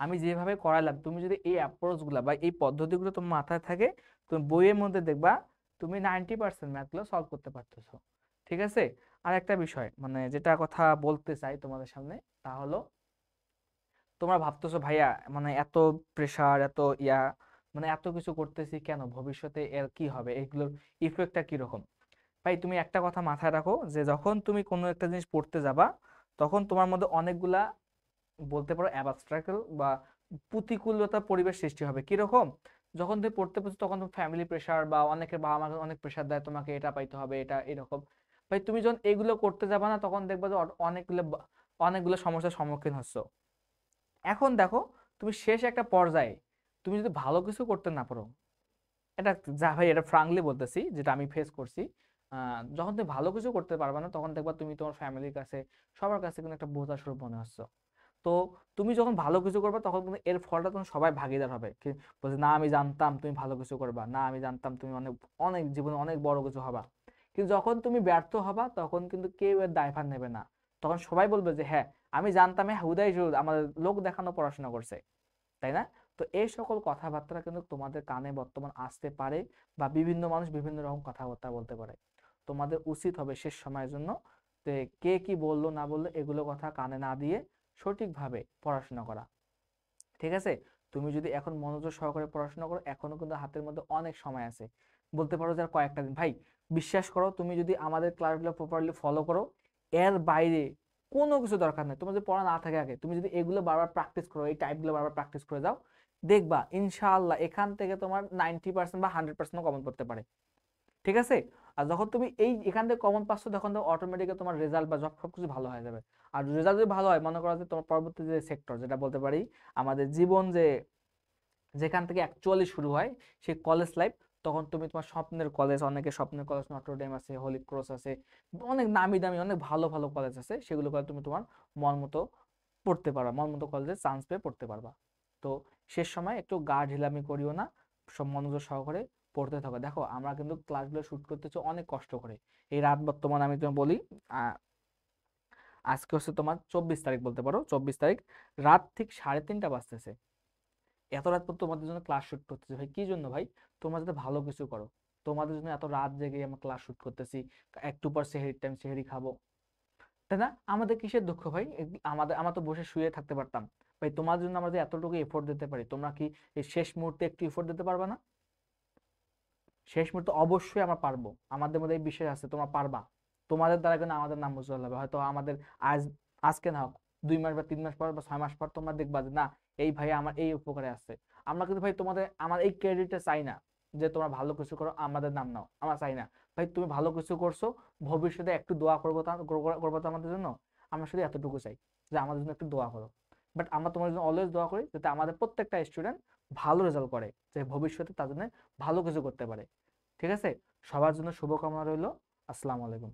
আমি যেভাবে করাইলাম, তুমি যদি এই অ্যাপ্রোচ গুলা বা এই পদ্ধতিগুলো তোমার মাথায় থাকে, তুমি বইয়ের মধ্যে দেখবা তুমি 90% ম্যাথগুলো সলভ করতে পারতেছো। ঠিক আছে, আর একটা বিষয় মানে যেটা কথা বলতে চাই তোমাদের সামনে, তা হলো তোমরা ভাবতেছো ভাইয়া মানে এত প্রেসার, এত মানে এত কিছু করতেছি কেন, ভবিষ্যতে এর কি হবে, এগুলোর ইফেক্টটা কি রকম। ভাই তুমি একটা কথা মাথায় রাখো, যে যখন তুমি কোনো একটা জিনিস পড়তে যাবা, তখন তোমার মধ্যে অনেকগুলা বলতে পারো অ্যাবস্ট্রাকল বা প্রতিকূলতা পরিবেশ সৃষ্টি হবে। কিরকম, যখন তুমি পড়তে পড়ছো তখন তুমি ফ্যামিলি প্রেশার বা অনেকের বাবা মা অনেক প্রেশার দেয়, তোমাকে এটা পাইতে হবে, এটা এরকম। ভাই তুমি যখন এগুলো করতে যাবা না, তখন দেখবা যে অনেকগুলো সমস্যার সম্মুখীন হচ্ছ। এখন দেখো, তুমি শেষ একটা পর্যায়ে তুমি যদি ভালো কিছু করতে না পারো, এটা যা ভাই এটা ফ্রাঙ্কলি বলতেছি, যেটা আমি ফেস করছি, যখন তুমি ভালো কিছু করতে পারবে না, তখন দেখবা তুমি তোমার ফ্যামিলির কাছে, সবার কাছে কিন্তু একটা বোঝা স্বরূপ মনে হচ্ছে। তো তুমি যখন ভালো কিছু করবে, তখন কিন্তু এর ফলটা তখন সবাই ভাগিদার হবে। কি বলছে, না আমি জানতাম তুমি ভালো কিছু করবা, না আমি জানতাম তুমি অনেক অনেক জীবনে অনেক বড় কিছু হবা। কিন্তু যখন তুমি ব্যর্থ হবা, তখন কিন্তু কেউ এর দায়ভার নেবে না। তখন সবাই বলবে যে হ্যাঁ, আমি জানতাম, হ্যাঁ হুদাই আমাদের লোক দেখানো পড়াশোনা করছে, তাই না? তো এই সকল কথাবার্তা কিন্তু তোমাদের কানে বর্তমান আসতে পারে, বা বিভিন্ন মানুষ বিভিন্ন রকম কথাবার্তা বলতে পারে। তোমাদের উচিত হবে শেষ সময়ের জন্য যে কে কি বললো না বললো এগুলো কথা কানে না দিয়ে সঠিকভাবে পড়াশোনা করা। ঠিক আছে, তুমি যদি এখন মনোযোগ সহকারে পড়াশোনা করো, এখনো কিন্তু হাতের মধ্যে অনেক সময় আছে। বলতে পারো যে আর কয়েকটা দিন। ভাই বিশ্বাস করো, তুমি যদি আমাদের ক্লাসগুলো প্রপারলি ফলো করো, এর বাইরে কোনো কিছু দরকার নেই। তোমার যদি পড়া না থাকে আগে, তুমি যদি এগুলো বারবার প্র্যাকটিস করো, এই টাইপগুলো বারবার প্র্যাকটিস করে যাও, দেখবা ইনশাআল্লাহ এখান থেকে তোমার 90% বা 100% কমন পড়তে পারে। ঠিক আছে, আর যখন তুমি এই এখান থেকে কমন পাচ্ছ, তখন তো অটোমেটিক্যালি তোমার রেজাল্ট বা জব সবকিছু ভালো হয়ে যাবে। আর রেজাল্ট যদি ভালো হয়, মনে করো যে তোমার পরবর্তী যে সেক্টর, যেটা বলতে পারি আমাদের জীবন, যে যেখান থেকে অ্যাকচুয়ালি শুরু হয়, সেই কলেজ লাইফ, তখন তুমি তোমার স্বপ্নের কলেজ, অনেকে স্বপ্নের কলেজ নটরডেম আছে, হোলি ক্রস আছে, অনেক নামি দামি অনেক ভালো ভালো কলেজ আছে, সেগুলো করে তুমি তোমার মন মতো পড়তে পারবা, মন মতো কলেজে চান্স পেয়ে পড়তে পারবা। তো শেষ সময় একটু গা ঢিলামি করিও না, সব মনোযোগ সহকারে পড়তে থাকো। দেখো আমরা কিন্তু ক্লাসগুলো শুট করতেছি অনেক কষ্ট করে। এই রাত বর্তমানে আমি তোমায় বলি, আজকে হচ্ছে তোমার 24 তারিখ, বলতে পারো 24 তারিখ, রাত ঠিক 3:30 বাজতেছে। এত রাত পর্যন্ত তোমাদের জন্য ক্লাস শুট করতেছি। ভাই কি জন্য ভাই, তোমরা যাতে ভালো কিছু করো, তোমাদের জন্য এত রাত জেগে আমরা ক্লাস শুট করতেছি। একটু পর সেহেরি টাইম, সেহেরি খাবো, তাই না? আমাদের কিসের দুঃখ ভাই, আমরা তো বসে শুয়ে থাকতে পারতাম। ভাই তোমার জন্য আমরা যে এতটুকু এফোর্ট দিতে পারি, তোমরা কি এই শেষ মুহূর্তে একটু এফোর্ট দিতে পারবা না? শেষ মুহূর্তে অবশ্যই আমরা পারবো, আমাদের মধ্যে এই বিশ্বাস আছে তোমরা পারবা। তোমাদের দ্বারা কিন্তু আমাদের নাম উজ্জ্বল হবে। হয়তো আমাদের আজ, আজকে না হোক, 2 মাস বা 3 মাস পর বা 6 মাস পর তোমরা দেখবা যে না, এই ভাই আমার এই উপকারে আসছে। আমরা কিন্তু ভাই তোমাদের আমার এই ক্রেডিটটা চাই না, যে তোমরা ভালো কিছু করো আমাদের নাম নাও, আমরা চাই না। ভাই তুমি ভালো কিছু করছো, ভবিষ্যতে একটু দোয়া করবো, করবো তো আমাদের জন্য। আমরা শুধু এতটুকু চাই যে আমাদের জন্য একটু দোয়া করো। বাট আমরা তোমাদের জন্য অলওয়েজ দোয়া করি, যাতে আমাদের প্রত্যেকটা স্টুডেন্ট ভালো রেজাল্ট করে, যে ভবিষ্যতে তার জন্য ভালো কিছু করতে পারে। ঠিক আছে, সবার জন্য শুভকামনা রইলো। আসসালামু আলাইকুম।